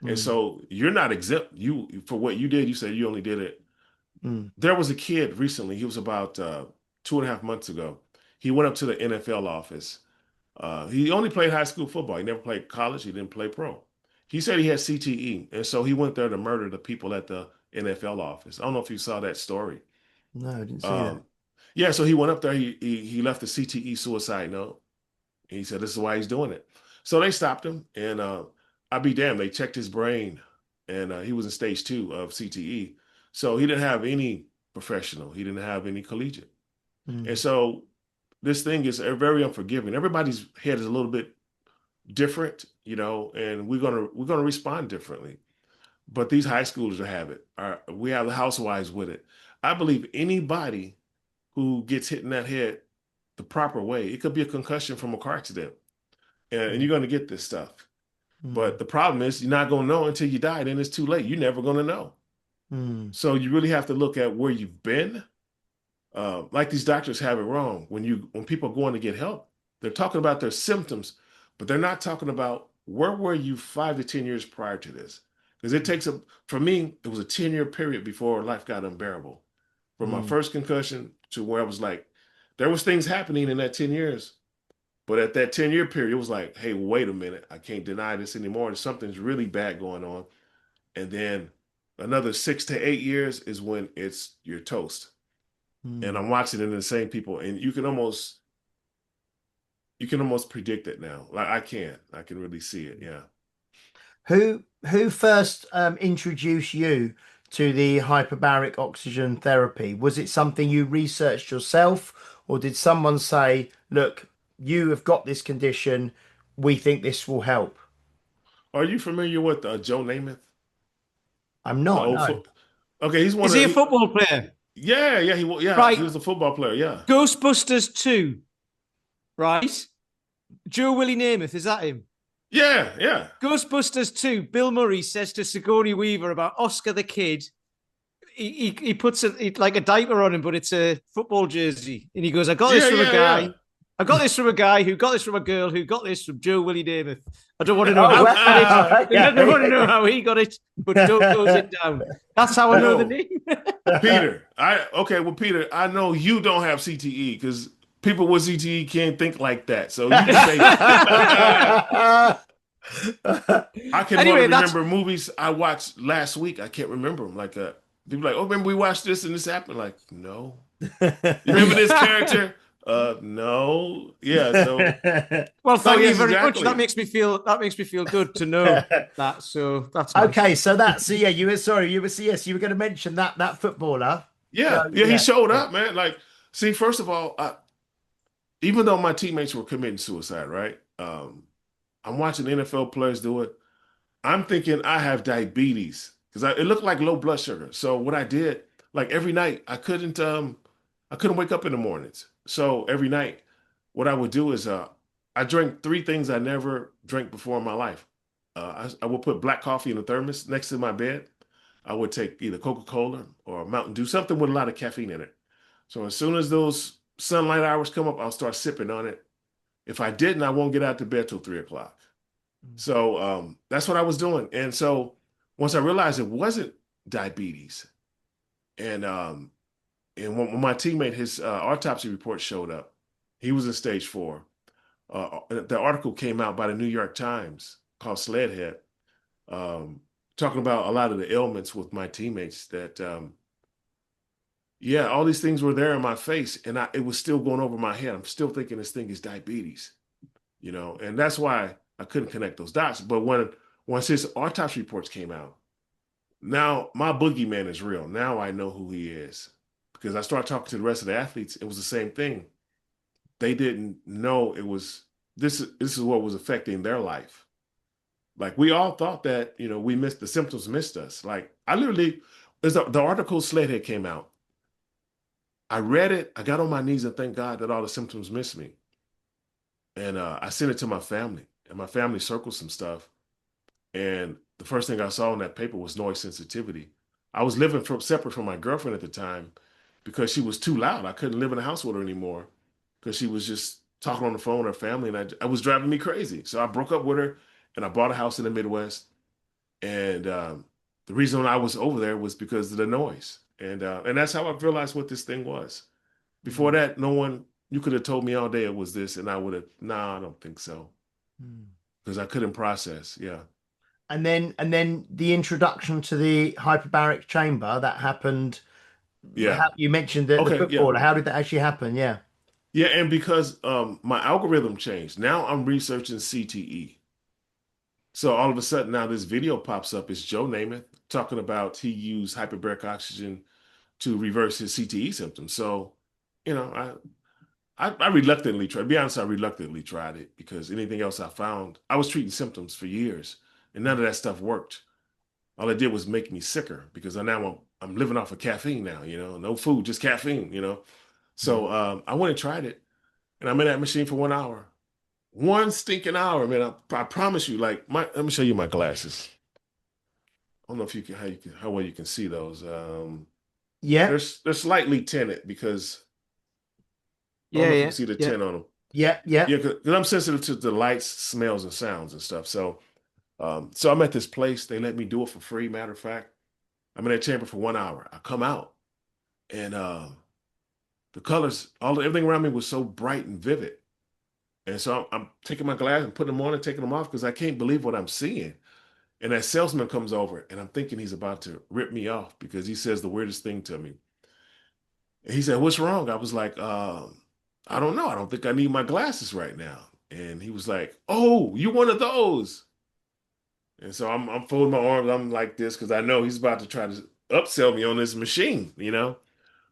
And mm, so you're not exempt. You for what you did, you said you only did it. mm, There was a kid recently, he was about 2.5 months ago. He went up to the NFL office. He only played high school football. He never played college. He didn't play pro. He said he had CTE. And so he went there to murder the people at the NFL office. I don't know if you saw that story. no, I didn't see that. Um, yeah, so he went up there. He left the CTE suicide note. He said this is why he's doing it. So they stopped him, and I'd be damned. They checked his brain, and he was in stage 2 of CTE. So he didn't have any professional. He didn't have any collegiate. And Mm, so this thing is very unforgiving. Everybody's head is a little bit different, and we're gonna respond differently. But these high schoolers have it. We have the housewives with it. I believe anybody who gets hit in that head the proper way, it could be a concussion from a car accident, and mm, you're going to get this stuff. mm, But the problem is you're not going to know until you die. Then it's too late. You're never going to know. mm, So you really have to look at where you've been. Like these doctors have it wrong. When people are going to get help, they're talking about their symptoms, but they're not talking about where were you 5 to 10 years prior to this. Because for me, it was a 10-year period before life got unbearable. From my mm, first concussion to where I was like, there was things happening in that 10 years. But at that 10-year period, it was like, hey, wait a minute. I can't deny this anymore. There's something's really bad going on. And then another 6 to 8 years is when it's your toast. And mm. I'm watching it in the same people. And you can almost predict it now. Like I can really see it. Yeah. Who first introduced you to the hyperbaric oxygen therapy? Was it something you researched yourself, or did someone say, "Look, you have got this condition. We think this will help"? Are you familiar with Joe Namath? I'm The not. old No. foot. Okay, he's one Is of he a the, football player? yeah, yeah, he Right. was a football player. Yeah. Ghostbusters 2, right? Joe Willie Namath, is that him? Yeah, yeah. Ghostbusters 2, Bill Murray says to Sigourney Weaver about Oscar the kid. He puts like a diaper on him, but it's a football jersey. And he goes, I got this Yeah, from a yeah, guy. yeah. I got this from a guy who got this from a girl who got this from Joe Willie Namath. I don't want to know Oh how he got it. wow. I don't want to know Okay. how he got it, but Joe goes it down. That's how I know the No, name. Peter. Well, Peter, I know you don't have CTE because people with CTE can't think like that. So you can say I can only Anyway, that's remember movies I watched last week. I can't remember them. Like people like, oh, remember we watched this and this happened. Like, no. You remember this character? No. Yeah. So Well, no. thank you Yes. very much. Exactly. That makes me feel good to know that. So that's nice. Okay, so that's yeah. You were sorry. You were yes. You were going to mention that footballer. Yeah. Joe, Yeah. He yeah. showed up, man. Like, see, first of all, even though my teammates were committing suicide, right? I'm watching NFL players do it. I'm thinking I have diabetes because it looked like low blood sugar. So what I did, like every night, I couldn't wake up in the mornings. So every night, what I would do is, I drank three things I never drank before in my life. I would put black coffee in a thermos next to my bed. I would take either Coca-Cola or Mountain Dew, something with a lot of caffeine in it. So as soon as those sunlight hours come up, I'll start sipping on it. If I didn't, I won't get out to bed till 3 o'clock. So that's what I was doing. And so once I realized it wasn't diabetes, and when my teammate, his autopsy report showed up, he was in stage 4. The article came out by the New York Times called Sledhead, um, talking about a lot of the ailments with my teammates that, yeah, all these things were there in my face, and it was still going over my head. I'm still thinking this thing is diabetes, and that's why I couldn't connect those dots. But once his autopsy reports came out, now my boogeyman is real. Now I know who he is because I started talking to the rest of the athletes. It was the same thing. They didn't know it was this. This is what was affecting their life. Like we all thought that we missed the symptoms, missed us. Like I literally, as the article Sledhead came out, I read it. I got on my knees and thank God that all the symptoms missed me. And I sent it to my family, and my family circled some stuff. And the first thing I saw in that paper was noise sensitivity. I was living separate from my girlfriend at the time because she was too loud. I couldn't live in the house with her anymore because she was just talking on the phone with her family, and I was driving me crazy. So I broke up with her, and I bought a house in the Midwest. And the reason I was over there was because of the noise, and that's how I realized what this thing was. Before Mm, that, no one you could have told me all day it was this, and I would have. Nah, I don't think so mm. because I couldn't process. Yeah. And then the introduction to the hyperbaric chamber that happened. Yeah. You mentioned the Okay. Yeah. footballer. How did that actually happen? Yeah. Yeah. And because my algorithm changed, now I'm researching CTE. So all of a sudden now this video pops up. It's Joe Namath talking about he used hyperbaric oxygen to reverse his CTE symptoms. So, you know, I reluctantly tried. To be honest, I reluctantly tried it because anything else I found, I was treating symptoms for years, and none of that stuff worked. All it did was make me sicker because I'm living off of caffeine now. No food, just caffeine. Mm. So I went and tried it, and I'm in that machine for 1 hour. One stinking hour, man. I promise you. Like let me show you my glasses. I don't know if you can how well you can see those. Yeah. They're slightly tinted because I don't Yeah, know if you yeah, can see the yeah. tint on them. Yeah. Yeah. Yeah, because I'm sensitive to the lights, smells, and sounds and stuff. So I'm at this place. They let me do it for free. Matter of fact, I'm in that chamber for 1 hour. I come out, and the colors, everything around me was so bright and vivid. And so I'm taking my glass and putting them on and taking them off because I can't believe what I'm seeing. And that salesman comes over, and I'm thinking he's about to rip me off because he says the weirdest thing to me. And he said, "What's wrong?" I was like, "I don't know. I don't think I need my glasses right now." And he was like, "Oh, you one of those?" And so I'm folding my arms. I'm like this because I know he's about to try to upsell me on this machine.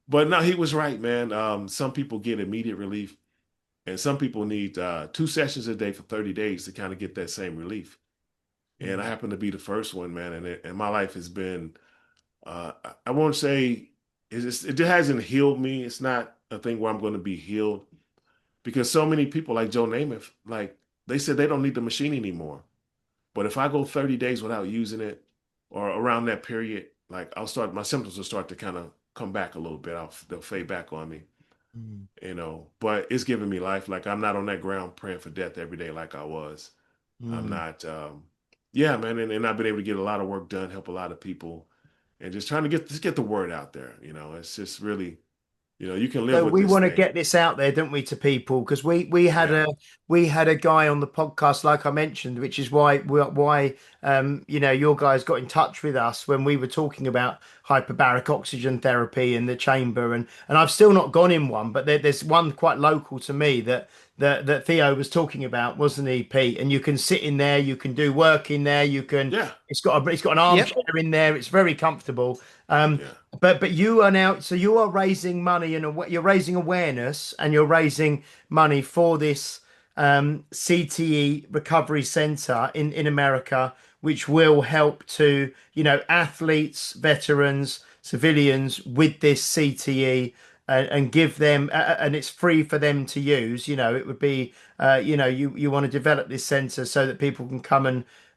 But no, he was right, man. Some people get immediate relief, and some people need 2 sessions a day for 30 days to kind of get that same relief. And I Mm. happen to be the first one, man. And my life has been, I won't say it hasn't healed me. It's not a thing where I'm going to be healed because so many people like Joe Namath, like they said they don't need the machine anymore. But if I go 30 days without using it or around that period, like my symptoms will start to kind of come back a little bit. They'll fade back on me, Mm. but it's giving me life. Like I'm not on that ground praying for death every day like I was. I'm Mm. not, yeah, man. And I've been able to get a lot of work done, help a lot of people and just trying to get the word out there. It's just really, you can live So with we this want to thing. get this out there, don't we, to people? Because Yeah. we had a guy on the podcast, like I mentioned, which is why your guys got in touch with us when we were talking about hyperbaric oxygen therapy in the chamber, and I've still not gone in one, but there's one quite local to me that Theo was talking about, wasn't he, Pete? And you can sit in there, you can do work in there, you can. Yeah, It's got an Yep. armchair in there. It's very comfortable. yeah, But you are now, so you are raising money and you're raising awareness and you're raising money for this CTE recovery center in America, which will help to, athletes, veterans, civilians with this CTE, and give them, and it's free for them to use. It would be, you want to develop this center so that people can come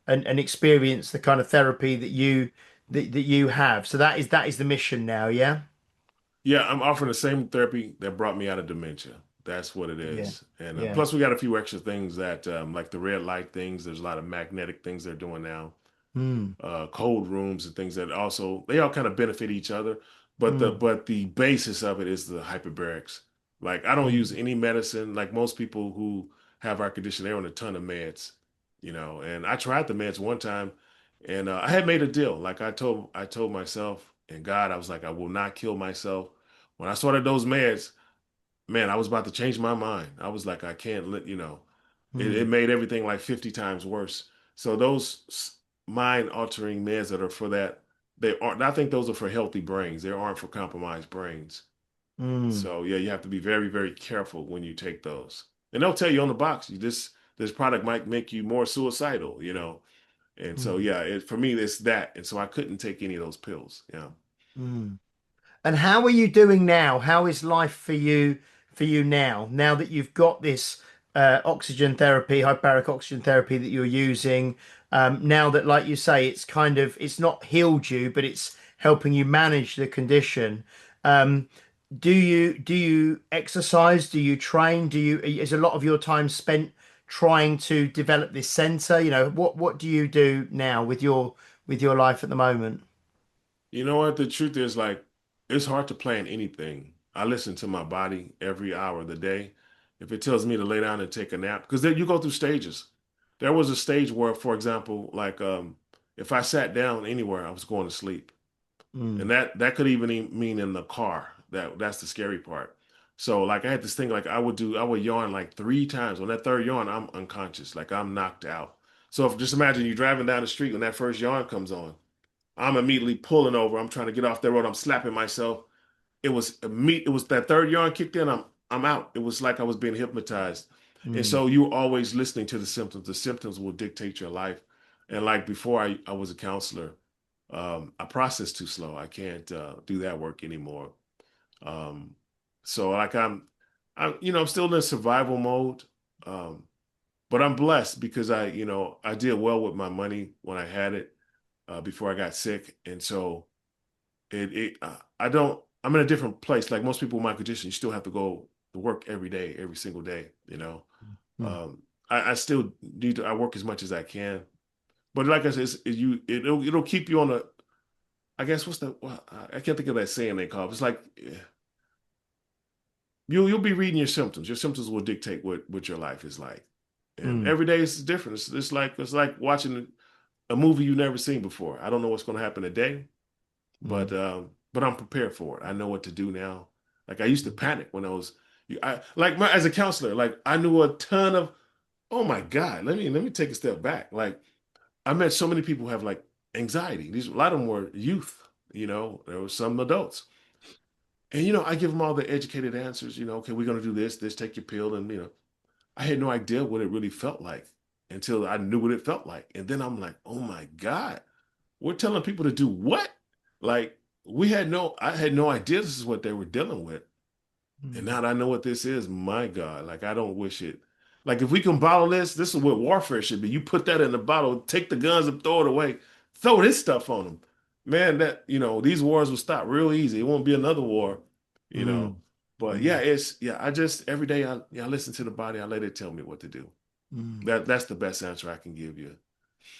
and experience the kind of therapy that you have. So that is the mission now. Yeah. yeah. I'm offering the same therapy that brought me out of dementia. That's what it Yeah. is. And Yeah. plus, we got a few extra things that, like the red light things. There's a lot of magnetic things they're doing now. Mm, Cold rooms and things that also they all kind of benefit each other. But the mm, but the basis of it is the hyperbarics. Like I don't use mm, any medicine. Like most people who have our condition, they're on a ton of meds, And I tried the meds one time, and I had made a deal. Like I told myself and God, I was like, I will not kill myself. When I started those meds, man, I was about to change my mind. I was like, I can't let. It mm, made everything like 50 times worse. So those mind altering meds that are for that, they aren't, I think those are for healthy brains. They aren't for compromised brains. mm, So yeah, you have to be very, very careful when you take those. And they'll tell you on the box, this product might make you more suicidal. And so mm, yeah, for me, it's that. And so I couldn't take any of those pills. Yeah. mm. And how are you doing now? How is life for you now? Now that you've got this oxygen therapy, hyperbaric oxygen therapy that you're using, now that, like you say, it's not healed you, but it's helping you manage the condition. Um, do you exercise? Do you train? Is a lot of your time spent trying to develop this center? What do you do now with your life at the moment? You know what? The truth is, like, it's hard to plan anything. I listen to my body every hour of the day. If it tells me to lay down and take a nap, because then you go through stages. There was a stage where, for example, like if I sat down anywhere, I was going to sleep, and Mm, that could even mean in the car. That's the scary part. So like I had this thing like I would yawn like 3 times. On that third yawn, I'm unconscious, like I'm knocked out. So if just imagine you driving down the street when that first yawn comes on. I'm immediately pulling over. I'm trying to get off that road. I'm slapping myself. It was that third yarn kicked in. I'm out. It was like I was being hypnotized. And mm, so you're always listening to the symptoms. The symptoms will dictate your life. And like before I was a counselor, I process too slow. I can't do that work anymore. Um, so like I'm still in survival mode. Um, but I'm blessed because I did well with my money when I had it before I got sick, and so I don't. I'm in a different place. Like most people with my condition, you still have to go to work every day, every single day. mm, Um, I still need to. I work as much as I can, but like I said, it'll keep you on a. I guess I can't think of that saying they call it. It's like you'll be reading your symptoms. Your symptoms will dictate what your life is like, and mm, every day is different. It's like watching a movie you've never seen before. I don't know what's going to happen today, mm, but I'm prepared for it. I know what to do now. Like I used to panic when as a counselor, like I knew a ton of. Oh my God, let me take a step back. Like I met so many people who have like anxiety. A lot of them were youth. There were some adults, and I give them all the educated answers. Okay, we're gonna do this, take your pill, and I had no idea what it really felt like until I knew what it felt like, and then I'm like, oh my God, we're telling people to do what? Like I had no idea this is what they were dealing with. And mm, now that I know what this is, my God, like I don't wish it. Like if we can bottle this is what warfare should be. You put that in the bottle, take the guns and throw it away, throw this stuff on them. Man, these wars will stop real easy. It won't be another war, you know. mm, But yeah, mm, I just every day I listen to the body, I let it tell me what to do. mm. That's the best answer I can give you.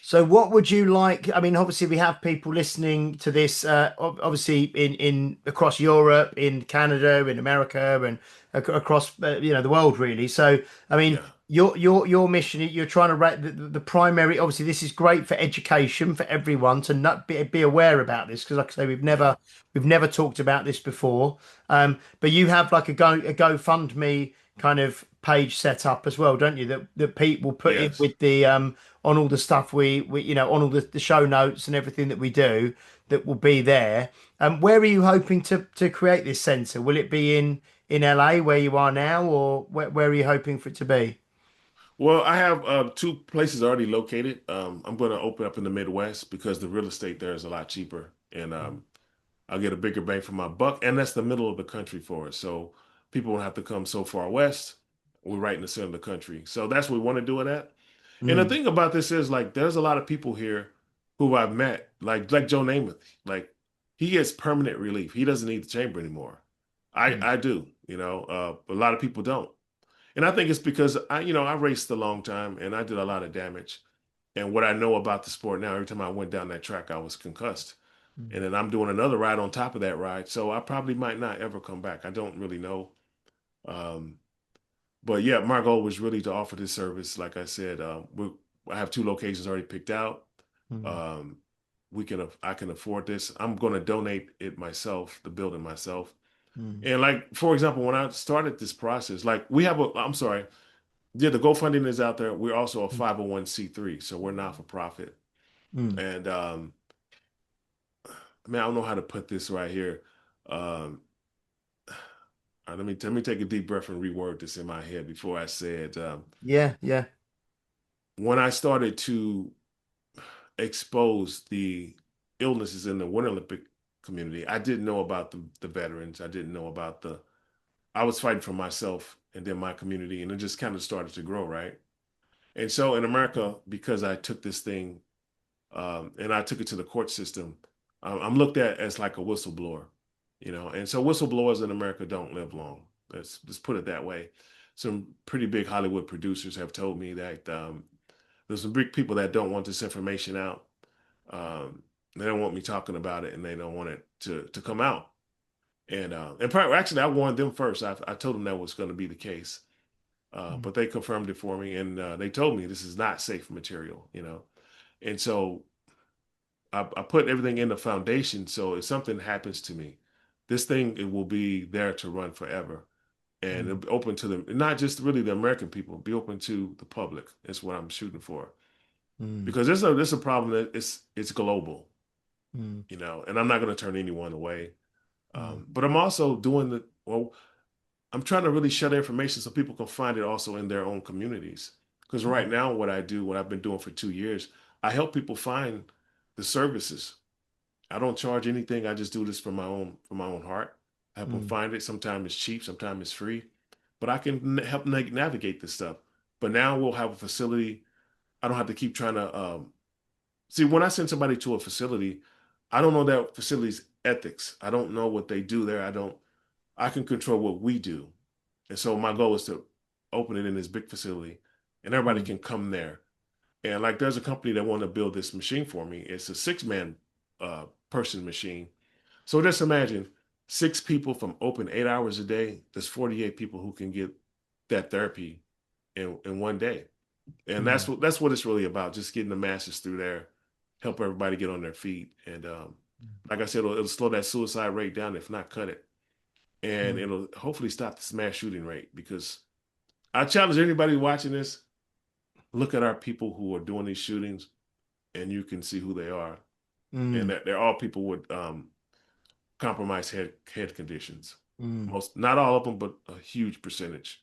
So, what would you like? I mean, obviously, we have people listening to this, obviously in across Europe, in Canada, in America, and across the world, really. So, I mean, Yeah. your mission, you're trying to rate the primary. Obviously, this is great for education for everyone to not be aware about this because, like I say, Yeah. we've never talked about this before. But you have like a GoFundMe kind of page set up as well, don't you? That people put in Yes. with the on all the stuff we on all the show notes and everything that we do that will be there. Where are you hoping to create this centre? Will it be in LA where you are now, or where are you hoping for it to be? Well, I have two places already located. I'm going to open up in the Midwest because the real estate there is a lot cheaper, and I'll get a bigger bang for my buck. And that's the middle of the country for us, so people won't have to come so far west. We're right in the center of the country, so that's what we want to do it at. And the Mm, thing about this is, like, there's a lot of people here who I've met, like Joe Namath. Like, he gets permanent relief. He doesn't need the chamber anymore. mm, I do, a lot of people don't. And I think it's because I raced a long time and I did a lot of damage. And what I know about the sport now, every time I went down that track, I was concussed. mm, And then I'm doing another ride on top of that ride. So I probably might not ever come back. I don't really know. Um, but yeah, my goal was really to offer this service. Like I said, I have two locations already picked out. mm, Um, I can afford this. I'm going to donate it myself, the building myself. mm, And like, for example, when I started this process, like I'm sorry, yeah, the GoFundMe is out there. We're also a mm, 501c3, so we're not for profit. mm. And man, I don't know how to put this right here. Um, let me take a deep breath and reword this in my head before I say it. Yeah, yeah. When I started to expose the illnesses in the Winter Olympic community, I didn't know about the veterans. I didn't know about I was fighting for myself and then my community, and it just kind of started to grow, right? And so in America, because I took this thing and I took it to the court system, I'm looked at as like a whistleblower. And so whistleblowers in America don't live long. Let's put it that way. Some pretty big Hollywood producers have told me that there's some big people that don't want this information out. They don't want me talking about it, and they don't want it to come out. Actually, I warned them first. I told them that was going to be the case, Mm, but they confirmed it for me, and they told me this is not safe material. And so I put everything in the foundation. So if something happens to me, this thing it will be there to run forever, and it'll mm, be open to them, not just really the American people, be open to the public. That's what I'm shooting for mm, because there's a problem that it's global, mm, and I'm not going to turn anyone away. mm, But I'm also doing well. I'm trying to really share the information so people can find it also in their own communities. Because right mm, now, what I've been doing for 2 years, I help people find the services. I don't charge anything. I just do this from my own heart. I help them mm, find it. Sometimes it's cheap, sometimes it's free, but I can help navigate this stuff. But now we'll have a facility. I don't have to keep trying to see when I send somebody to a facility. I don't know that facility's ethics. I don't know what they do there. I can control what we do. And so my goal is to open it in this big facility and everybody mm, can come there. And like there's a company that want to build this machine for me. It's a six-man person machine. So just imagine six people from open 8 hours a day. There's 48 people who can get that therapy in one day. And that's mm, what it's really about, just getting the masses through there, help everybody get on their feet. And like I said, it'll slow that suicide rate down, if not cut it. And mm, it'll hopefully stop the mass shooting rate because I challenge anybody watching this, look at our people who are doing these shootings and you can see who they are. And mm, that they're all people with compromised head conditions. mm. Not all of them, but a huge percentage.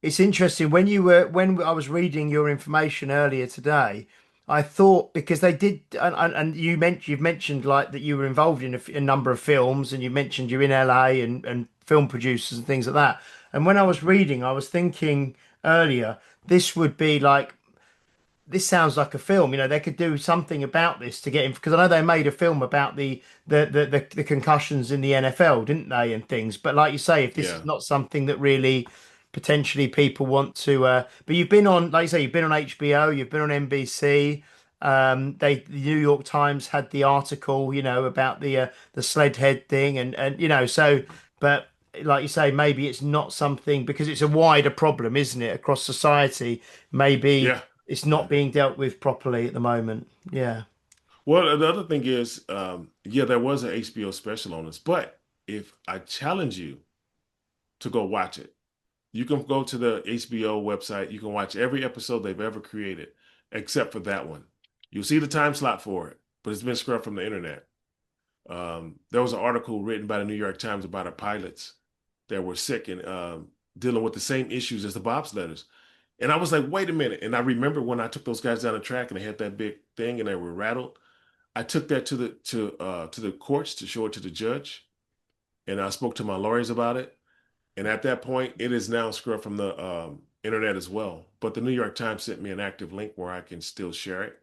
It's interesting when I was reading your information earlier today. I thought because they did, and you've mentioned like that you were involved in a number of films, and you mentioned you're in LA and film producers and things like that. And when I was reading, I was thinking earlier this would be like this sounds like a film. They could do something about this to get him because I know they made a film about the concussions in the NFL, didn't they, and things. But like you say, if this is Yeah. not something that really potentially people want to, but you've been on, like you say, you've been on HBO, you've been on NBC. The New York Times had the article, about the sled head thing, and so, but. like you say, maybe it's not something because it's a wider problem, isn't it, across society? Maybe Yeah. it's Yeah. not being dealt with properly at the moment. Yeah. Well, the other thing is, yeah, there was an HBO special on this, but if I challenge you to go watch it, you can go to the HBO website. You can watch every episode they've ever created, except for that one. You'll see the time slot for it, but it's been scrubbed from the internet. There was an article written by the New York Times about our pilots that were sick and dealing with the same issues as the bobsledders. And I was like, wait a minute. And I remember when I took those guys down the track and they had that big thing and they were rattled. I took that to the courts to show it to the judge, and I spoke to my lawyers about it. And at that point, it is now scrubbed from the internet as well. But the New York Times sent me an active link where I can still share it.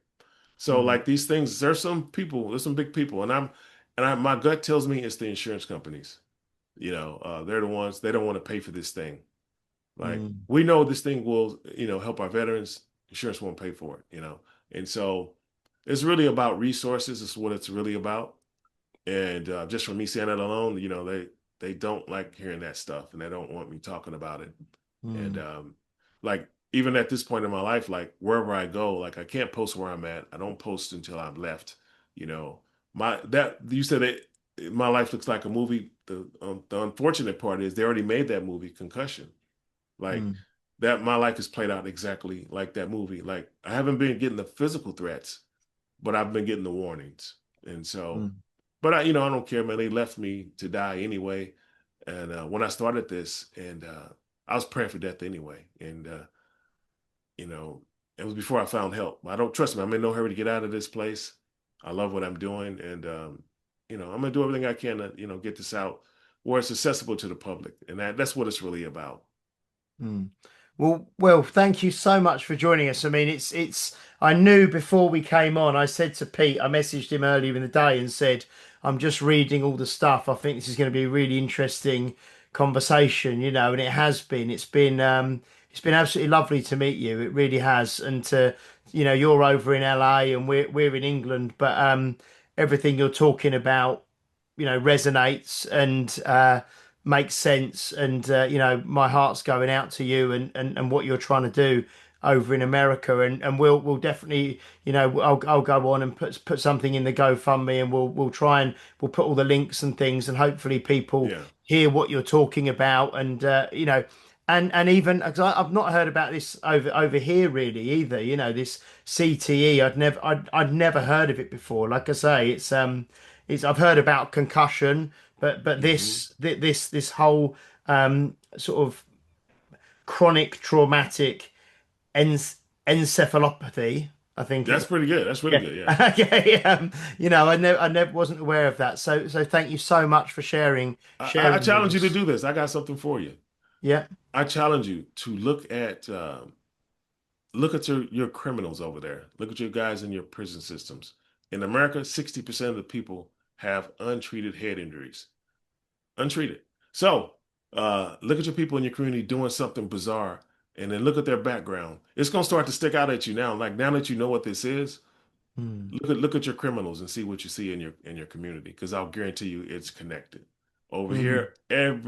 So Mm, like these things, there's some big people, my gut tells me it's the insurance companies. They're the ones they don't want to pay for this thing. Like mm, we know this thing will, help our veterans. Insurance won't pay for it. And so it's really about resources. Is what it's really about. And just from me saying that alone, they don't like hearing that stuff, and they don't want me talking about it. And mm, like even at this point in my life, like wherever I go, like I can't post where I'm at. I don't post until I'm left. You know, my that you said it. My life looks like a movie. The unfortunate part is they already made that movie, Concussion. Like mm, that, my life is played out exactly like that movie. Like I haven't been getting the physical threats, but I've been getting the warnings. And so, mm, but I don't care, man. They left me to die anyway. And when I started this, and I was praying for death anyway. And you know, it was before I found help. I don't trust me. I'm in no hurry to get out of this place. I love what I'm doing, and I'm gonna do everything I can to get this out where it's accessible to the public, and that's what it's really about. mm. Well, thank you so much for joining us. I mean, it's. I knew before we came on. I said to Pete, I messaged him earlier in the day and said, "I'm just reading all the stuff. I think this is going to be a really interesting conversation." And it has been. It's been absolutely lovely to meet you. It really has. And you're over in LA and we're in England, but everything you're talking about, resonates and makes sense. And my heart's going out to you and what you're trying to do over in America. And we'll definitely, I'll go on and put something in the GoFundMe, and we'll try and we'll put all the links and things, and hopefully people Yeah, hear what you're talking about. And and even because I've not heard about this over here really either. This CTE, I'd never heard of it before. Like I say, it's I've heard about concussion, but hmm this whole sort of chronic traumatic encephalopathy, I think that's it's. pretty good. That's really Yeah. good. Yeah, Okay. I never wasn't aware of that. So thank you so much for sharing I sharing with challenge you to us. do this. I got something for you. Yeah. I challenge you to look at your criminals over there. Look at your guys in your prison systems. In America, 60% of the people have untreated head injuries. Untreated. So look at your people in your community doing something bizarre, and then look at their background. It's gonna start to stick out at you now. Like now that you know what this is, Mm, look at your criminals and see what you see in your community, because I'll guarantee you it's connected. Over mm, here, I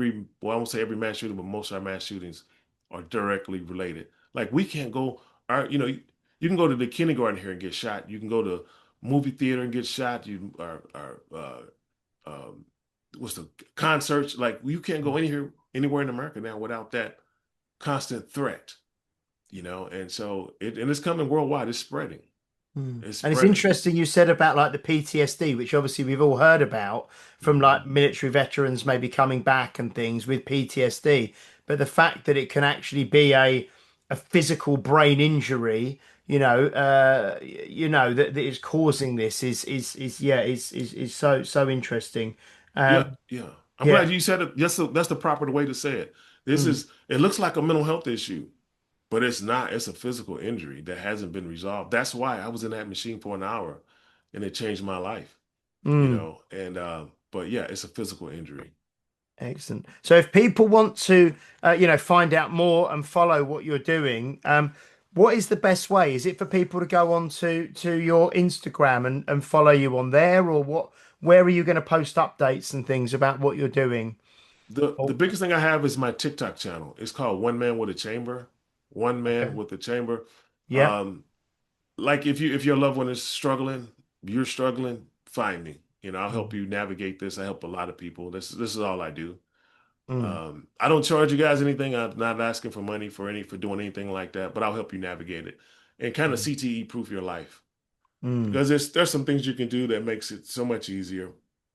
won't say every mass shooting, but most of our mass shootings are directly related. Like we can't go, you can go to the kindergarten here and get shot. You can go to movie theater and get shot. You are what's the concerts? Like you can't go anywhere in America now without that constant threat. And so and it's coming worldwide. It's spreading. mm. It's And it's spreading. interesting you said about like the PTSD, which obviously we've all heard about from hmm like military veterans maybe coming back and things with PTSD, but the fact that it can actually be a physical brain injury, that is causing this is yeah is so interesting. Yeah, Um, yeah. I'm yeah. glad you said it. That's the proper way to say it. Mm, It looks like a mental health issue, but it's not. It's a physical injury that hasn't been resolved. That's why I was in that machine for an hour and it changed my life. mm. And but yeah, it's a physical injury. Excellent. So if people want to, find out more and follow what you're doing, what is the best way? Is it for people to go on to your Instagram and follow you on there, or what? Where are you going to post updates and things about what you're doing? The Oh, biggest thing I have is my TikTok channel. It's called One Man with a Chamber. One okay. Man with a Chamber. Yeah. Um, like if your loved one is struggling, you're struggling, find me. I'll help Mm, you navigate this. I help a lot of people. This is all I do. mm, I don't charge you guys anything. I'm not asking for money for doing anything like that, but I'll help you navigate it and kind of mm, CTE proof your life mm, because there's some things you can do that makes it so much easier.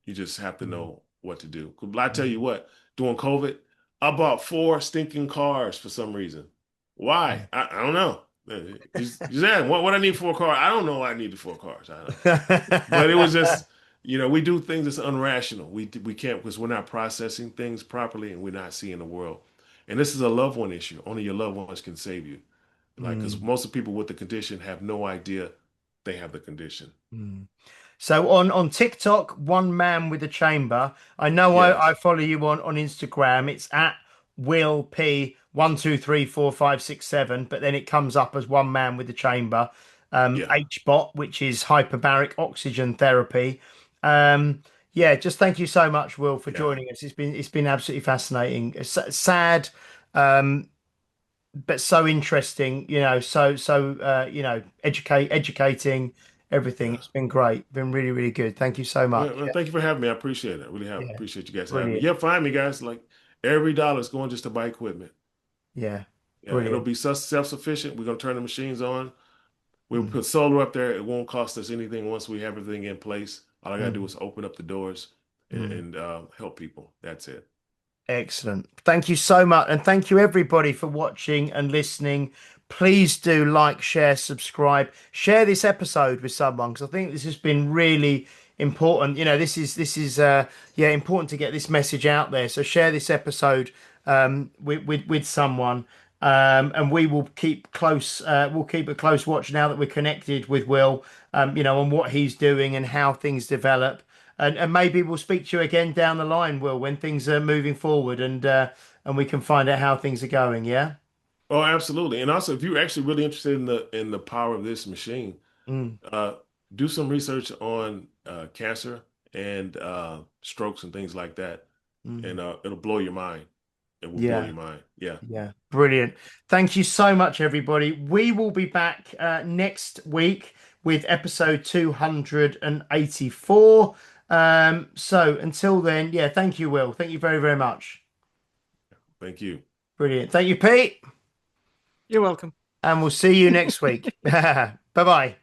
You just have to mm, know what to do. 'Cause I tell mm, you what, during COVID, I bought four stinking cars for some reason. Why? I don't know. Just ask, what I need for a car. I don't know why I needed four cars. I don't. But it was just, we do things that's unrational. We can't because we're not processing things properly and we're not seeing the world. And this is a loved one issue. Only your loved ones can save you. Like, because mm, most of the people with the condition have no idea they have the condition. mm. So on TikTok, one man with a chamber. I know I Yes. follow you on Instagram. It's at Will P 1 2 3 4 5 6 7, but then it comes up as one man with a chamber. Yeah. HBOT, which is hyperbaric oxygen therapy. Yeah, just thank you so much, Will, for Yeah. joining us. It's been absolutely fascinating. It's sad, um, but so interesting. Educating everything. Yeah. It's been great. Been really, really good. Thank you so much. Well, thank you for having me. I appreciate it. I really have. Yeah, Appreciate you guys having me. brilliant. Yeah, find me, guys. Like every dollar is going just to buy equipment. Yeah, Yeah, it'll brilliant. be self-sufficient. We're gonna turn the machines on. We'll Mm, put solar up there. It won't cost us anything once we have everything in place. All I gotta do mm, is open up the doors mm. and help people. That's it. Excellent. Thank you so much. And thank you everybody for watching and listening. Please do like, share, subscribe, share this episode with someone because I think this has been really important. This is yeah, important to get this message out there. So share this episode with someone. And we will keep close. We'll keep a close watch now that we're connected with Will. On what he's doing and how things develop. And maybe we'll speak to you again down the line, Will, when things are moving forward and we can find out how things are going. Yeah. Oh, absolutely. And also, if you're actually really interested in the power of this machine, Mm, uh, do some research on cancer and strokes and things like that, mm. and it'll blow your mind. It will blow Yeah. your mind. Yeah. Yeah. Brilliant. Thank you so much, everybody. We will be back next week with episode 284. So until then, yeah, thank you, Will. Thank you very, very much. Thank you. Brilliant. Thank you, Pete. You're welcome. And we'll see you next week. Bye bye.